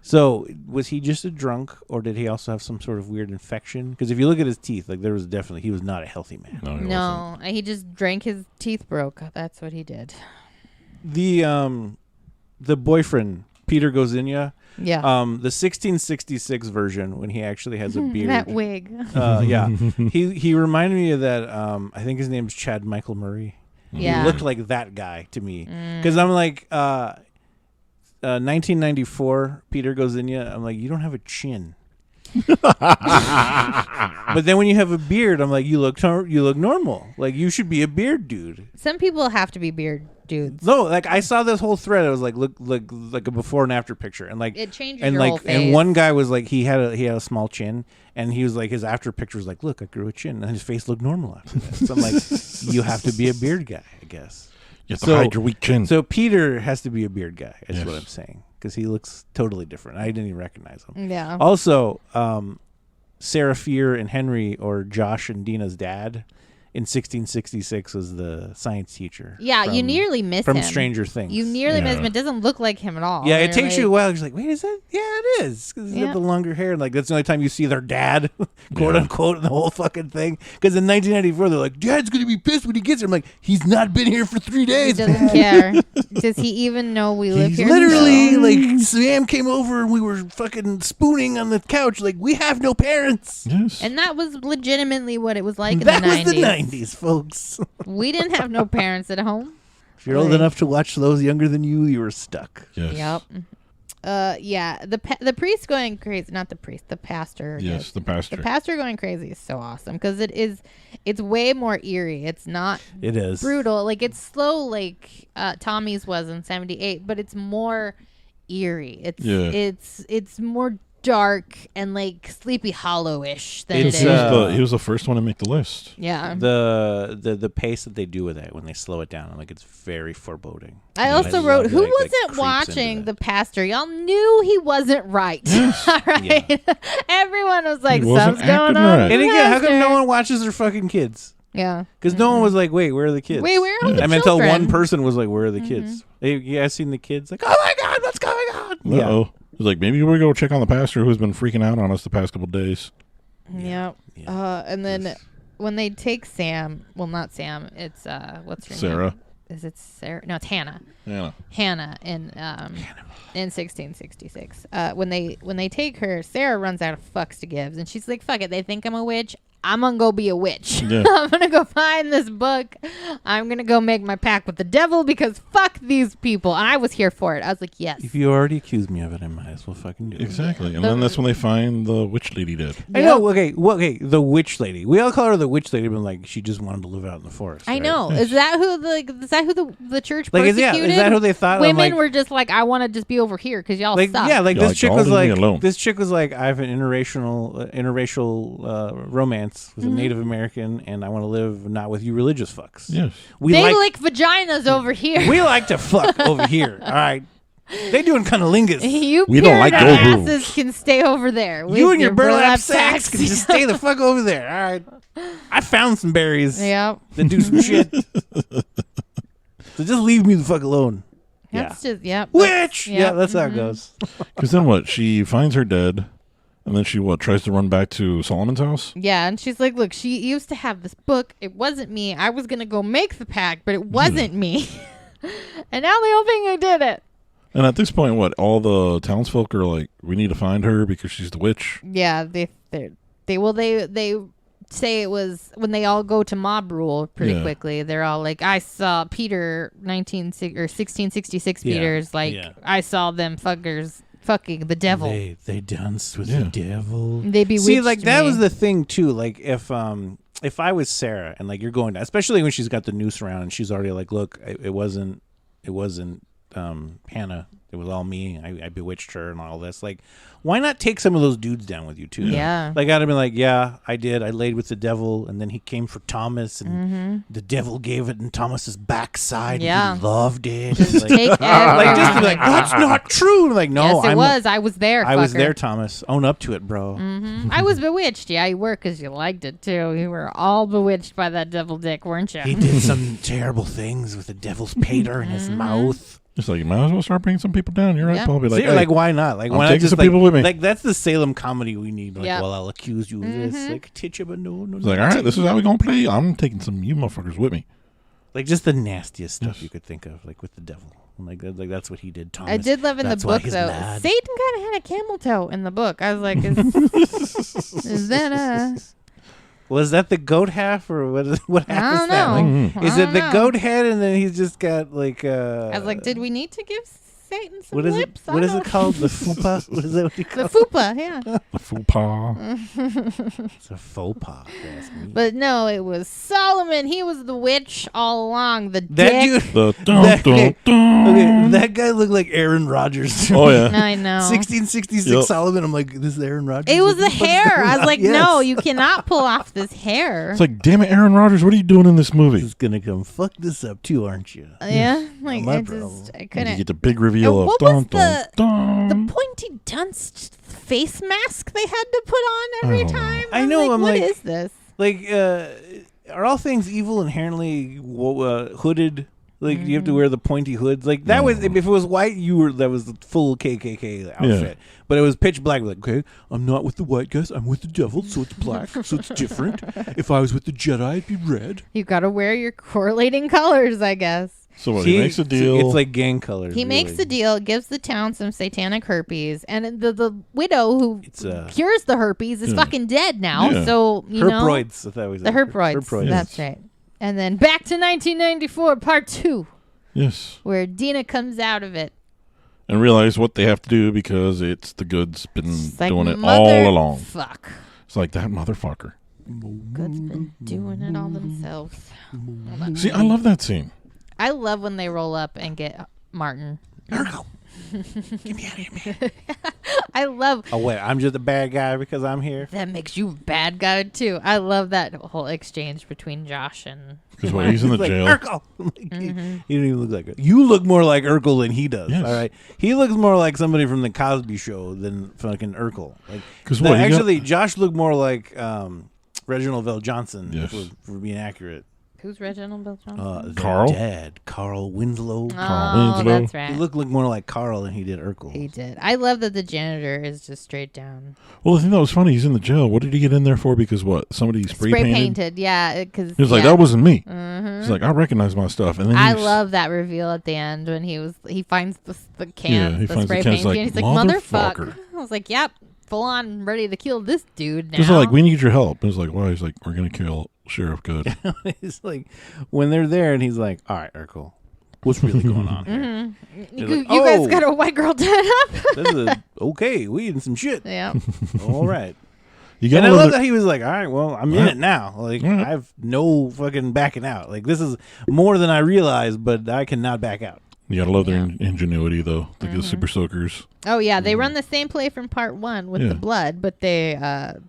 So was he just a drunk, or did he also have some sort of weird infection? Because if you look at his teeth, like he was not a healthy man. No, he wasn't. No, he just drank his teeth broke. That's what he did. The boyfriend Peter Gozinia, Yeah. the 1666 version when he actually has a beard. That wig. Yeah, he reminded me of that. I think his name's Chad Michael Murray. Yeah. He looked like that guy to me. Because I'm like, 1994, Peter Gozinia. I'm like, you don't have a chin. But then when you have a beard, I'm like, you look normal. Like, you should be a beard dude. Some people have to be beard dudes. No, like I saw this whole thread. It was like like a before and after picture, and like It changes and your like whole face. and one guy was like he had a small chin, and he was like his after picture was like, look, I grew a chin, and his face looked normal after that. So I'm like, you have to be a beard guy, I guess. You have to hide your weak chin. So Peter has to be a beard guy. Is Yes. what I'm saying, because he looks totally different. I didn't even recognize him. Yeah. Also, Sarah Fear and Henry, or Josh and Dina's dad, in 1666 was the science teacher. Yeah, you nearly miss from him. Stranger Things. You nearly miss him. It doesn't look like him at all. Yeah, it You're takes like, you a while. You're like, wait, is that? Yeah, it is. Because he's got the longer hair. And like, that's the only time you see their dad, quote unquote, in the whole fucking thing. Because in 1994, they're like, Dad's going to be pissed when he gets here. I'm like, he's not been here for 3 He days. doesn't care. Does he even know we live He's here? literally No. like, Sam came over and we were fucking spooning on the couch. Like, we have no parents. Yes. And that was legitimately what it was like in That the 90s. was the 90s, folks. We didn't have no parents at home. If you're old enough to watch those younger than you, you were stuck. Yes. Yep. Yeah. The priest going crazy. Not the priest. The pastor. Yes, the pastor. The pastor going crazy is so awesome because it's way more eerie. It's not It is brutal. Like, it's slow like Tommy's was in 78, but it's more eerie. It's more dark and like Sleepy Hollow-ish than It's, it is. He was the first one to make the list. Yeah. The pace that they do with it when they slow it down, like, it's very foreboding. I also love wrote, that who it, like, wasn't creeps watching into the pastor? Y'all knew he wasn't right. All right. Everyone was like, He wasn't something's going acting on. right. with And the again, how come no pastor." one watches their fucking kids? Yeah. Because no one was like, wait, where are the kids? Wait, where are the I mean, until children? one person was like, where are the kids? Hey, you guys seen the kids? Like, oh my God, what's going on? Uh-oh. He's like, maybe we go check on the pastor who's been freaking out on us the past couple days. Yeah. And then when they take Sam, well, not Sam, it's what's her Sarah. name? Is it Sarah? No, it's Hannah. Yeah. Hannah in 1666. When they take her, Sarah runs out of fucks to give, and she's like, "Fuck it, they think I'm a witch. I'm gonna go be a witch. Yeah. I'm gonna go find this book. I'm gonna go make my pact with the devil because fuck these people." And I was here for it. I was like, yes. If you already accused me of it, I might as well fucking do it. Exactly. And then that's when they find the witch lady dead. I know. Okay, the witch lady. We all call her the witch lady, but like she just wanted to live out in the forest. I right? know. Is that who the church Like, persecuted? is that who they thought? Women like, were just like, I want to just be over here because y'all like suck. yeah, like Yeah, this like, chick y'all was leave me like alone. this chick was like, I have an interracial romance with a Native American, and I want to live not with you religious fucks. Yes. They lick vaginas over here. We like to fuck over here. All right, they doing cunnilingus. You We don't like paradise those rules. asses can stay over there. You with and your burlap sacks. sacks can just stay the fuck over there. All right, I found some berries Yep. that do some shit. So just leave me the fuck alone. That's just, yep. Witch. Yep. Yeah, that's how it goes. Because then what? She finds her dead, and then she tries to run back to Solomon's house? Yeah, and she's like, look, she used to have this book. It wasn't me. I was going to go make the pact, but it wasn't me. And now they all think I did it. And at this point, all the townsfolk are like, we need to find her because she's the witch. Yeah, they say it was when they all go to mob rule pretty quickly. They're all like, I saw Peter 1666 Peter's like, I saw them fuckers fucking the devil. They danced with the devil. They bewitched See, like that me. was the thing too. Like if I was Sarah and like you're going to, especially when she's got the noose around and she's already like, look, it wasn't Hannah. It was all me. I bewitched her and all this. Like, why not take some of those dudes down with you too? Yeah. Like I'd have been like, yeah, I did. I laid with the devil, and then he came for Thomas, and the devil gave it in Thomas's backside. Yeah. And he loved it. Just like, take like just to be like, everything. that's not true. Like, no, Yes, it was. I was there. I was fucker. there, Thomas. Own up to it, bro. I was bewitched. Yeah, you were because you liked it too. You were all bewitched by that devil dick, weren't you? He did some terrible things with the devil's pater in his mouth. It's like, you might as well start bringing some people down. You're right, Paul. Be like, See, hey, like, why not? Like, I'm why not taking just some like, people with me. Like, that's the Salem comedy we need. Like, Yep. well, I'll accuse you of this. Like, teach you, but no. it's like, all right, this is how we going to play. I'm taking some you motherfuckers with me. Like, just the nastiest stuff you could think of, like with the devil. Like that's what he did. Thomas. I did love in the That's why book he's though. mad. Satan kind of had a camel toe in the book. I was like, is that Was that the goat half, or what happens? I don't that? know. Like, is I it don't the know. goat head, and then he's just got like? I was like, did we need to give Satan some What is lips. it? What is it called? The fupa? What is that? What you call The fupa, yeah. The faux pas. It's a faux pas. That's me. But no, it was Solomon. He was the witch all along. The That dick. dude. The dun, dun, dun. Okay, that guy looked like Aaron Rodgers. Oh yeah. I know. 1666 Yep. Solomon. I'm like, this is Aaron Rodgers. It was What the fuck's hair. going I was on? like, Yes. no, you cannot pull off this hair. It's like, damn it, Aaron Rodgers, what are you doing in this movie? He's gonna come fuck this up too, aren't you? Yeah, like my I problem. just I You couldn't. get the big reveal And of what was dun, dun, dun. The pointy dunce face mask they had to put on every don't know. time. I know, I'm What like- is this? Like, are all things evil inherently hooded? Like, you have to wear the pointy hoods. Like that was if it was white, that was the full KKK outfit. But it was pitch black. Like, okay, I'm not with the white guys. I'm with the devil, so it's black, so it's different. If I was with the Jedi, it'd be red. You got to wear your correlating colors, I guess. So what, he makes a deal. It's like gang colors. He makes the deal, gives the town some satanic herpes, and the widow who cures the herpes is fucking dead now. Yeah. So you know, herproids. I thought it was the herproids. That's right. And then back to 1994, part 2. Yes. Where Dina comes out of it. And realize what they have to do because it's the Good's been Like, doing it all along. Fuck. It's like that motherfucker. Good's been doing it all themselves. See, I love that scene. I love when they roll up and get Martin. Urkel. Get me out of here, man. I love. Oh wait, I'm just a bad guy because I'm here. That makes you a bad guy too. I love that whole exchange between Josh and. Because when he's in the like, jail. Urkel. He don't even look like Urkel. You look more like Urkel than he does. Yes. All right, he looks more like somebody from the Cosby Show than fucking Urkel. Like, 'Cause what, actually, Josh looked more like Reginald Vell Johnson. Yes. For being accurate. Who's Reginald Bill Johnson? Carl? Dad, Carl Winslow. Carl Winslow. That's right. He looked more like Carl than he did Urkel. He did. I love that the janitor is just straight down. Well, the thing that was funny, he's in the jail. What did he get in there for? Because what? Somebody spray painted? Yeah. Because He was like, that wasn't me. He's like, I recognize my stuff. And then I love that reveal at the end when he finds the can, he the finds spray the paint, can. and He's he's like, like, motherfucker. motherfucker. I was like, yep, full on ready to kill this dude now. Because they're like, we need your help. And it's like, why? He's like, we're going to kill Sheriff Good. It's like when they're there and he's like, all right, Urkel, what's really going on here? You Like, guys got a white girl tied up. This is okay. We eating some shit. Yeah. All right. You got And I to love love that he was like, all right, well, I'm in it now. Like, I have no fucking backing out. Like, this is more than I realized, but I cannot back out. You gotta love their ingenuity, though. The super soakers. Oh yeah, they run the same play from part 1 with the blood, but they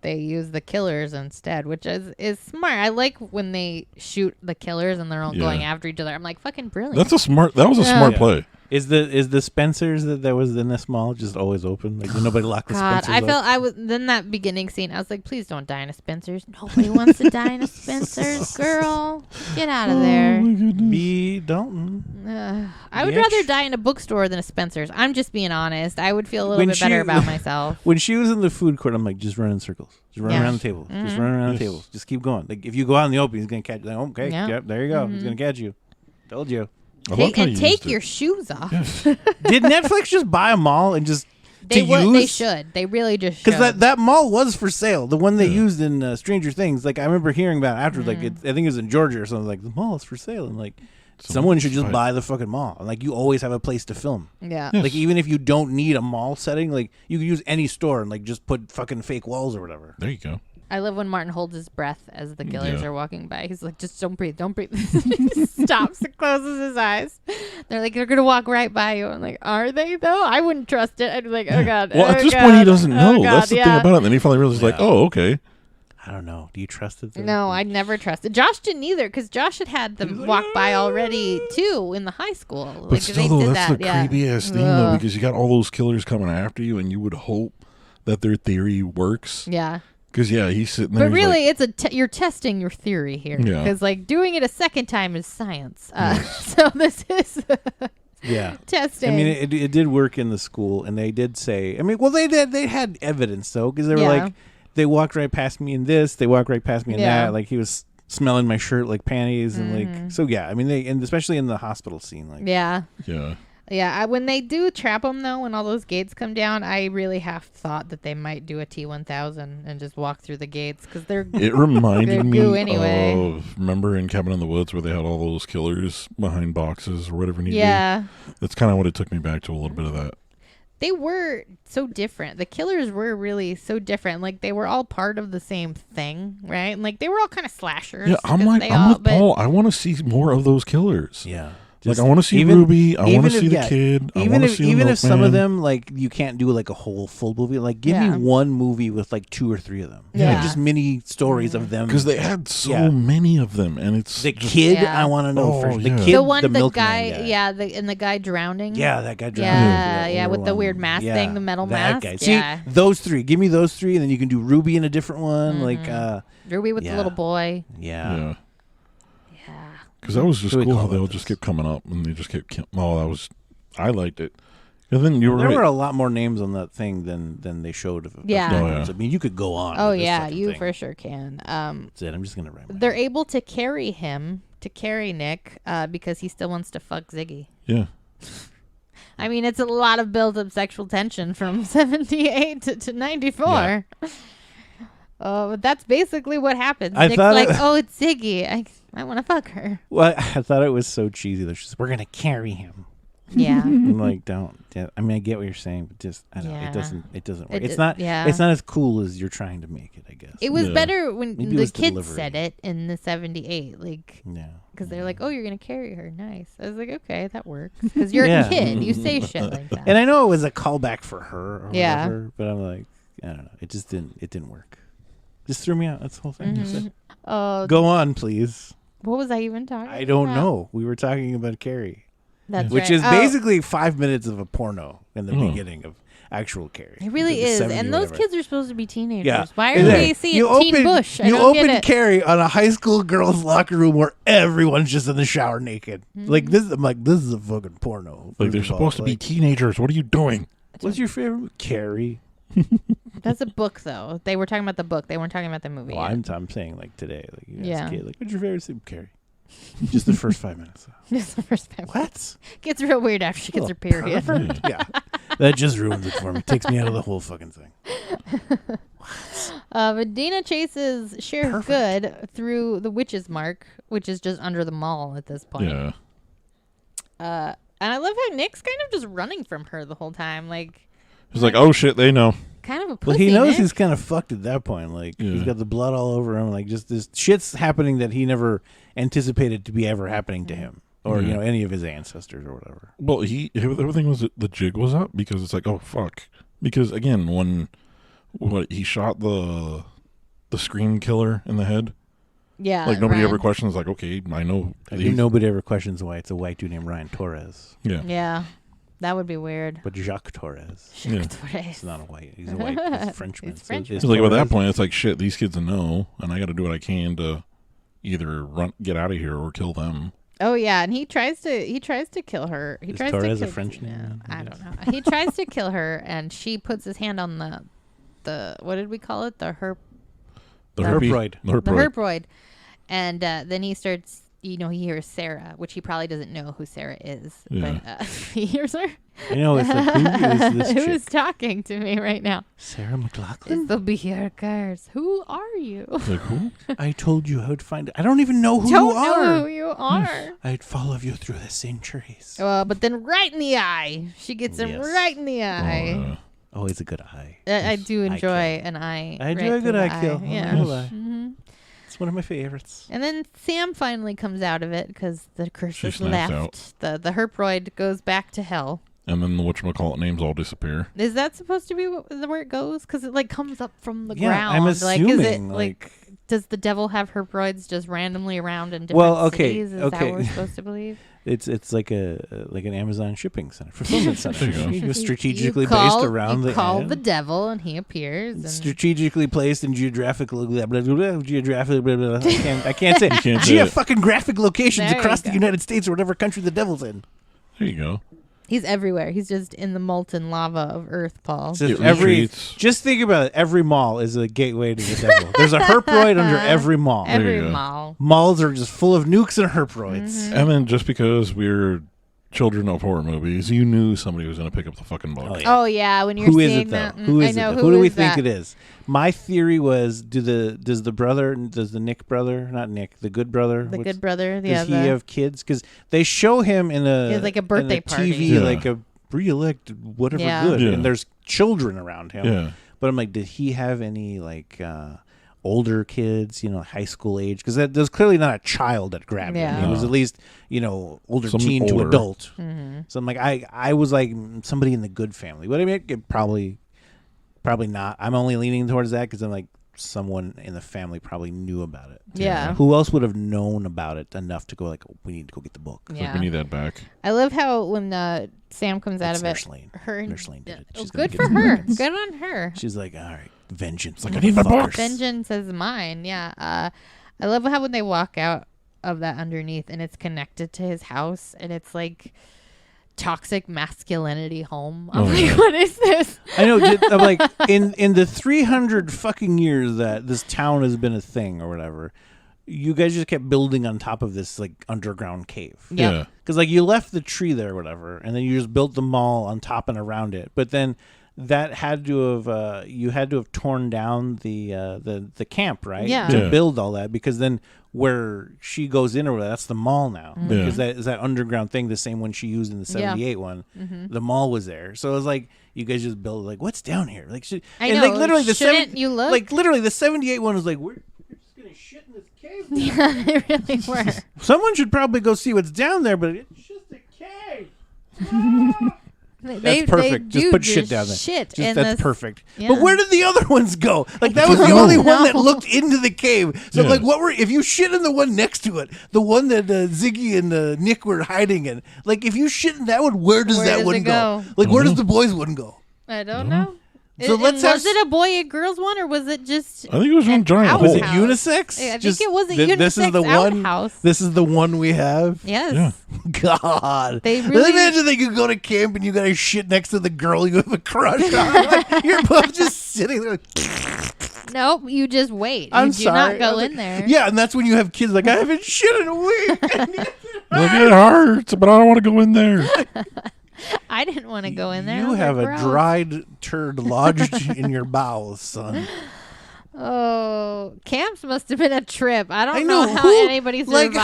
use the killers instead, which is smart. I like when they shoot the killers and they're all going after each other. I'm like, fucking brilliant. That was a smart play. Is the Spencer's that was in this mall just always open? Like, did nobody lock the God, Spencer's I felt up? I was then that beginning scene. I was like, please don't die in a Spencer's. Nobody wants to die in a Spencer's, girl. Get out of there. B. Dalton. I would Bitch. rather die in a bookstore than a Spencer's. I'm just being honest. I would feel a little bit better about myself. When she was in the food court, I'm like, just run in circles. Just run Yeah. around the table. Just run around the tables. Just keep going. Like, if you go out in the open, he's going to catch you. Like, okay, yep, there you go. He's going to catch you. Told you. Take your shoes off. Did Netflix just buy a mall and just They to would. use? They should. They really just should. Because that mall was for sale. The one they used in Stranger Things. Like, I remember hearing about it after. Like, I think it was in Georgia or something. Like, the mall is for sale. And like, someone should just buy the fucking mall. And like, you always have a place to film. Yeah. Yes. Like, even if you don't need a mall setting, like, you could use any store and like just put fucking fake walls or whatever. There you go. I love when Martin holds his breath as the killers are walking by. He's like, just don't breathe, don't breathe. He stops and closes his eyes. They're like, they're going to walk right by you. I'm like, are they though? I wouldn't trust it. I'd be like, oh God. Well, oh at this God, point, he doesn't oh know. God, That's the thing about it. And then he finally realizes, like, oh, okay. I don't know. Do you trust it? No, I never trusted. Josh didn't either because Josh had them walk by already too in the high school. But Like, still, they though, did that's that. the Yeah. creepy ass thing, though, because you got all those killers coming after you, and you would hope that their theory works. Yeah. Because, he's sitting there. But he's really, like, it's you're testing your theory here. Yeah. Because like doing it a second time is science. So this is testing. I mean, it did work in the school, and they did say. I mean, well, they had evidence though, because they were like, they walked right past me in this, they walked right past me in that. Like, he was smelling my shirt like panties, and like, so yeah. I mean, and especially in the hospital scene, like, yeah. Yeah, when they do trap them, though, when all those gates come down, I really have thought that they might do a T-1000 and just walk through the gates, because they're It reminded me anyway. of, remember in Cabin in the Woods where they had all those killers behind boxes or whatever need yeah. be? That's kind of what it took me back to, a little bit of that. They were so different. The killers were really so different. Like, they were all part of the same thing, right? And, like, they were all kind of slashers. Yeah, I'm with Paul. I want to see more of those killers. Yeah. Like, I want to see Ruby. I want to see the kid. Even if some of them, like, you can't do like a whole full movie. Like, give me one movie with like 2 or 3 of them. Yeah. Like, just mini stories of them. Because they had so many of them, and it's the kid. I want to know first. The kid, the one, the milkman guy. And the guy drowning. Yeah, that guy drowning. Yeah, with the weird mask thing, the metal mask. Guy. See, those 3. Give me those 3, and then you can do Ruby in a different one. Like Ruby with the little boy. Yeah. Because that was just cool how they all just kept coming up and they just kept. I liked it. And then there were a lot more names on that thing than they showed. Yeah. I mean, you could go on. Oh yeah, you for sure can. That's it. I'm just gonna write. They're able to carry Nick because he still wants to fuck Ziggy. Yeah. I mean, it's a lot of built-up sexual tension from 78 to 94. Yeah. But that's basically what happens. Nick's like, it's Ziggy. I want to fuck her. Well, I thought it was so cheesy. They're just, we're going to carry him. Yeah. I'm like, don't. I mean, I get what you're saying, but just, I don't know. It doesn't work. It's not as cool as you're trying to make it, I guess. It was better when the kids said it in the 78. Like, because they're like, oh, you're going to carry her. Nice. I was like, okay, that works. Because you're a kid. You say shit like that. And I know it was a callback for her or whatever, but I'm like, I don't know. It just didn't work. Just threw me out. That's the whole thing. Mm-hmm. Go on, please. What was I even talking about? I don't know. We were talking about Carrie. That's which right. is basically 5 minutes of a porno in the beginning of actual Carrie. It really is. And those kids are supposed to be teenagers. Yeah. Why are they seeing Teen Bush? You open Carrie on a high school girls' locker room where everyone's just in the shower naked. Mm-hmm. Like this, I'm like, this is a fucking porno. Like they're supposed to be teenagers. What are you doing? What's your favorite Carrie? That's a book, though. They were talking about the book. They weren't talking about the movie. Well, I'm saying like today, like you as a kid, like what's your favorite scene, Carrie? Just the first 5 minutes. Just the first 5 minutes. What? Gets real weird after she gets her period. Yeah, that just ruins it for me. Takes me out of the whole fucking thing. But Dana chases Sheriff Good through the Witch's Mark, which is just under the mall at this point. Yeah. And I love how Nick's kind of just running from her the whole time, like. He's like, oh shit, they know. Kind of a pussy. Well, he knows Nick. he's kind of fucked at that point. Like he's got the blood all over him. Like just this shit's happening that he never anticipated to be ever happening to him or any of his ancestors or whatever. Well, everything was the jig was up because it's like, oh fuck. Because again, when he shot the scream killer in the head. Yeah. Like nobody ever questions. Like, okay, I know. Nobody ever questions why it's a white dude named Ryan Torres. Yeah. Yeah. That would be weird. But Jacques Torres. Torres. He's not a white. He's a white. He's a Frenchman. He's Frenchman. So like at that point, it's like shit. These kids know, and I got to do what I can to either get out of here or kill them. Oh yeah, and he tries to kill her. Is Torres a French name? I don't know. He tries to kill her, and she puts his hand on the what did we call it? The herproid. The herproid. And then he starts. He hears Sarah, which he probably doesn't know who Sarah is, but he hears her. I know, it's like, who is this chick? Who's talking to me right now? Sarah McLachlan? This'll be your curse. Who are you? Like who? I told you how to find it. I don't even know who you are. Don't know who you are. I'd follow you through the centuries. But then right in the eye. She gets him right in the eye. Always a good eye. I do enjoy an eye. I do a good eye kill. Yeah. Mm-hmm. It's one of my favorites. And then Sam finally comes out of it because the curse is snaps left. The herproid goes back to hell. And then the whatchamacallit names all disappear. Is that supposed to be where it goes? Because it like comes up from the ground. I'm assuming. Like, is it like does the devil have herproids just randomly around in different cities? Is that what we're supposed to believe? It's like an Amazon shipping center, fulfillment center. You strategically based around you call the devil and he appears. And strategically placed in geographic I can't say geographic locations across the United States or whatever country the devil's in. There you go. He's everywhere. He's just in the molten lava of Earth, Paul. Just think about it. Every mall is a gateway to the devil. There's a herproid under every mall. Every mall. Malls are just full of nukes and herproids. Mm-hmm. And then just because we're children of horror movies, you knew somebody was going to pick up the fucking book. Oh yeah, when you're Who is seeing it though? that, Who is I know, it? Who do we think that? it is? My theory was, does the Nick brother, not Nick, the good brother, Good brother, does he have kids? Because they show him in like a birthday party, TV, like a re-elect whatever good, and there's children around him. Yeah. But I'm like, did he have any like older kids, high school age? Because that was clearly not a child that grabbed him. It was at least older teen to adult. Mm-hmm. So I'm like, I was like somebody in the good family. But I mean, it probably not. I'm only leaning towards that because I'm like, someone in the family probably knew about it. Yeah. Who else would have known about it enough to go like, we need to go get the book? Yeah. We need that back. I love how when Sam comes out of it, Nurse Lane did it. She's good for her. Good on her. She's like, all right, vengeance. Like, I need my book. Vengeance is mine. Yeah. I love how when they walk out of that underneath and it's connected to his house and it's like toxic masculinity home. I'm like, what is this? I know. I'm like, in the 300 fucking years that this town has been a thing or whatever, you guys just kept building on top of this like underground cave. Yep. Yeah. Because like you left the tree there or whatever, and then you just built the mall on top and around it. But then that had to have you had to have torn down the camp, right? Yeah. To build all that, because then where she goes in or whatever, that's the mall now. Mm-hmm. Because that is that underground thing, the same one she used in the 78 one. Mm-hmm. The mall was there, so it was like you guys just built like, what's down here? Like, I and know. like literally you look? like literally the 78 one was like, we're just gonna shit in this cave. Yeah, they really were. Someone should probably go see what's down there, but it's just a cave. That's perfect. Just put shit down there. That's perfect. Yeah. But where did the other ones go? Like that was the only one that looked into the cave. So like, if you shit in the one next to it, the one that Ziggy and Nick were hiding in, like if you shit in that one, where does that one go? Like where does the boys one go? I don't know. So was it a boy and girls one, or was it just? I think it was one giant hole. Was it unisex? I think it was a unisex This is the outhouse. one. This is the one we have. Yes. Yeah. God. They really imagine that you go to camp and you got to shit next to the girl you have a crush on. Like, you're both just sitting there. Like, nope. You just wait. I'm you do sorry. not go in there. Yeah, and that's when you have kids like, I haven't shit in a week. Like, it hurts, but I don't want to go in there. I didn't want to go in there. You have a dried turd lodged in your bowels, son. Oh, camps must have been a trip. I don't know how anybody survived.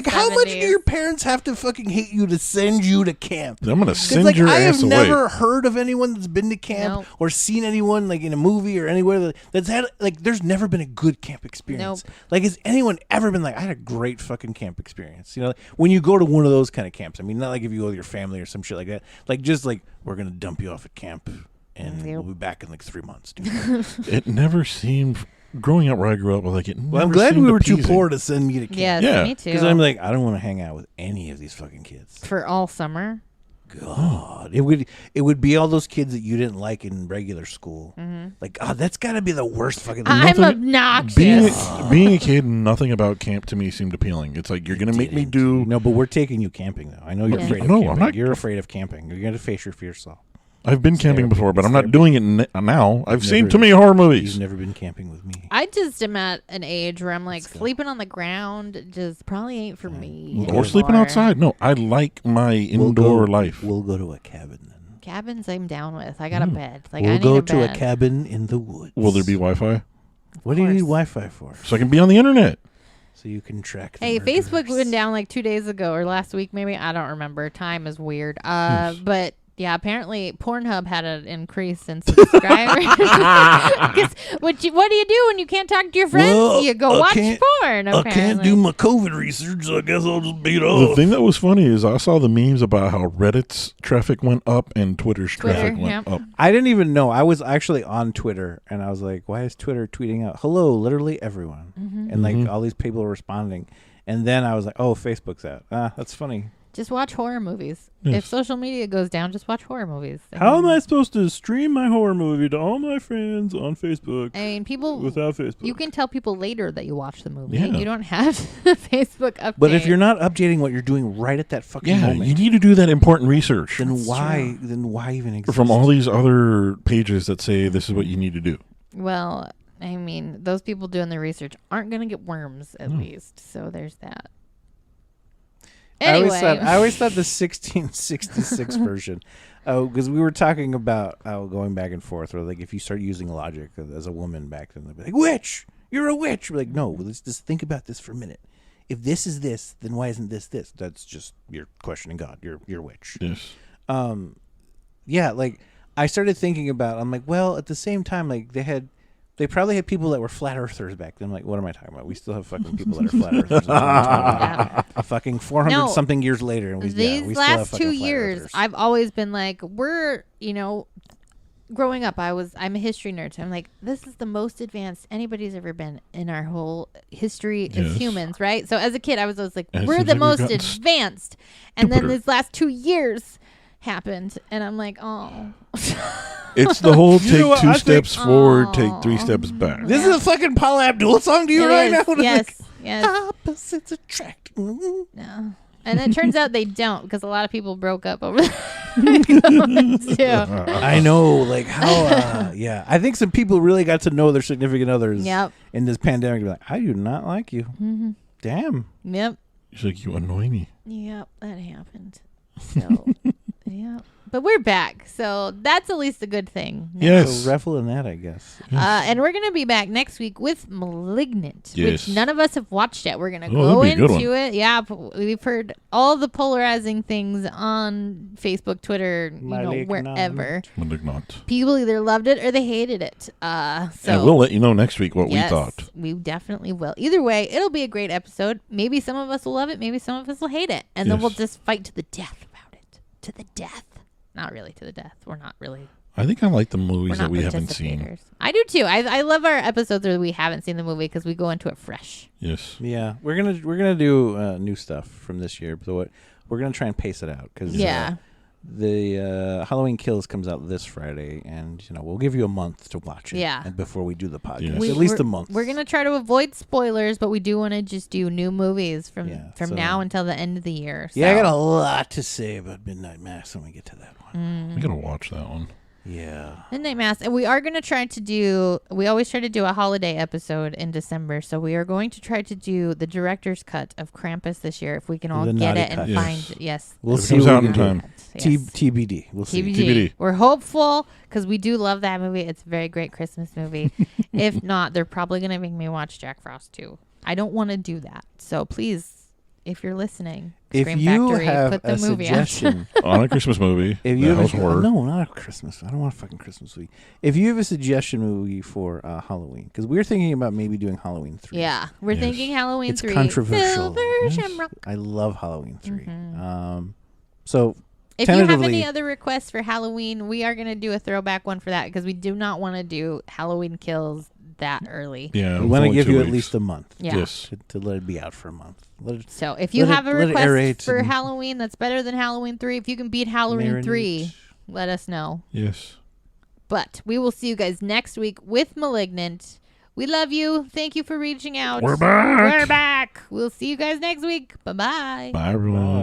How much do your parents have to fucking hate you to send you to camp? I'm gonna send your I ass have away. never heard of anyone that's been to camp or seen anyone like in a movie or anywhere that's had like. There's never been a good camp experience. Nope. Like, has anyone ever been like, I had a great fucking camp experience? You know, when you go to one of those kind of camps. I mean, not like if you go with your family or some shit like that. Like just like, we're gonna dump you off at camp and we'll be back in like 3 months. Dude. It never seemed. Growing up where I grew up, like it. Well, I'm glad we were too poor to send me to camp. Yes, Yeah. me too. Because I'm like, I don't want to hang out with any of these fucking kids. For all summer. God, it would be all those kids that you didn't like in regular school. Mm-hmm. Like, that's got to be the worst fucking. I'm obnoxious. Being a kid, nothing about camp to me seemed appealing. It's like you're gonna make me do. No, but we're taking you camping though. I know you're afraid of camping. I'm not. You're afraid of camping. You're gonna face your fear, Saul. I've been camping before, but I'm not doing it now. I've seen too many horror movies. You've never been camping with me. I just am at an age where I'm like, sleeping on the ground just probably ain't for me. Or sleeping outside. No, I like my indoor life. We'll go to a cabin then. Cabins I'm down with. I got a bed. Like, we'll I need go a to bed. a cabin in the woods. Will there be Wi-Fi? What do you need Wi-Fi for? So I can be on the internet. So you can track the Hey, murderers. Facebook went down like 2 days ago or last week maybe. I don't remember. Time is weird. But yeah, apparently Pornhub had an increase in subscribers. What do you do when you can't talk to your friends? Well, you go watch porn, apparently. I can't do my COVID research, so I guess I'll just beat The off. thing that was funny is I saw the memes about how Reddit's traffic went up and Twitter's traffic went up. I didn't even know. I was actually on Twitter, and I was like, why is Twitter tweeting out, hello, literally everyone? Mm-hmm. And like all these people are responding. And then I was like, oh, Facebook's out. That's funny. Just watch horror movies. Yes. If social media goes down, just watch horror movies. How am I supposed to stream my horror movie to all my friends on Facebook? I mean, people without Facebook. You can tell people later that you watched the movie. Yeah. You don't have Facebook update. But if you're not updating what you're doing right at that fucking moment, you need to do that important research. Then why even exist? From all these other pages that say this is what you need to do. Well, I mean, those people doing the research aren't going to get worms at least. So there's that. Anyway. I always thought the 1666 version. Oh, because we were talking about going back and forth, or like if you start using logic as a woman back then, they'd be like, "Witch, you're a witch." We're like, no, let's just think about this for a minute. If this is this, then why isn't this this? That's just you're questioning God. You're a witch. Yes. Yeah, like I started thinking about. I'm like, well, at the same time, like they probably had people that were flat earthers back then. I'm like, what am I talking about? We still have fucking people that are flat earthers. Yeah. Fucking 400 something years later, and we These still have last fucking 2 flat years, earthers. I've always been like, growing up, I'm a history nerd. So I'm like, this is the most advanced anybody's ever been in our whole history as humans, right? So as a kid, I was always like, we're the most advanced. And then these last 2 years happened, and I'm like, oh. It's the whole take know what? two I steps think- forward, take 3 steps back. This is a fucking Paula Abdul song to you right now. Yes, yes. Opposites attract. No. And it turns out they don't, because a lot of people broke up over that. too. I know, like how. Yeah, I think some people really got to know their significant others. Yep. In this pandemic, like, I do not like you. Mm-hmm. Damn. Yep. She's like, you annoy me. Yep, that happened. So, yeah. But we're back, so that's at least a good thing. Yes. So revel in that, I guess. And we're going to be back next week with Malignant, Yes. which none of us have watched yet. We're going to that'd go be a good one. into it. Yeah, we've heard all the polarizing things on Facebook, Twitter, wherever. Malignant. People either loved it or they hated it. So And we'll let you know next week what we thought. We definitely will. Either way, it'll be a great episode. Maybe some of us will love it. Maybe some of us will hate it. And then we'll just fight to the death about it. To the death. Not really to the death. We're not really. I think I like the We're movies that not we haven't seen. participators. I do too. I love our episodes where we haven't seen the movie because we go into it fresh. Yes. Yeah, we're gonna do new stuff from this year, but we're gonna try and pace it out because the Halloween Kills comes out this Friday, and we'll give you a month to watch it. Yeah. and before we do the podcast, Yes. at least a month. We're gonna try to avoid spoilers, but we do want to just do new movies from so- now until the end of the year. Yeah, I so. got a lot to say about Midnight Mass when we get to that one. We gotta watch that one. Yeah. Midnight Mass, and we are going to try to do. We always try to do a holiday episode in December, so we are going to try to do the director's cut of Krampus this year if we can all The get naughty it and cut. Yes. find. Yes, We'll If it see comes what out we in can do. time. yes. TBD. We'll see. TBD. TBD. We're hopeful because we do love that movie. It's a very great Christmas movie. If not, they're probably going to make me watch Jack Frost too. I don't want to do that. So please, if you're listening, If Scream you Factory, have put the a movie suggestion, On a Christmas movie. if you that have was horror. no, not a Christmas. I don't want a fucking Christmas movie. If you have a suggestion movie for Halloween, because we're thinking about maybe doing Halloween 3. Yeah, we're Yes. thinking Halloween It's 3. controversial. Silver Yes. Shamrock. I love Halloween 3. So If you have tentatively, any other requests for Halloween, we are going to do a throwback one for that because we do not want to do Halloween Kills that early. Yeah. we want to only give 2 you at weeks. least a month. Yeah. Yes. To let it be out for a month. So if you Let it- have a let it request aerate for and Halloween that's better than Halloween 3, if you can beat Halloween 3, let us know. Yes. But we will see you guys next week with Malignant. We love you. Thank you for reaching out. We're back. We're back. We'll see you guys next week. Bye-bye. Bye, everyone.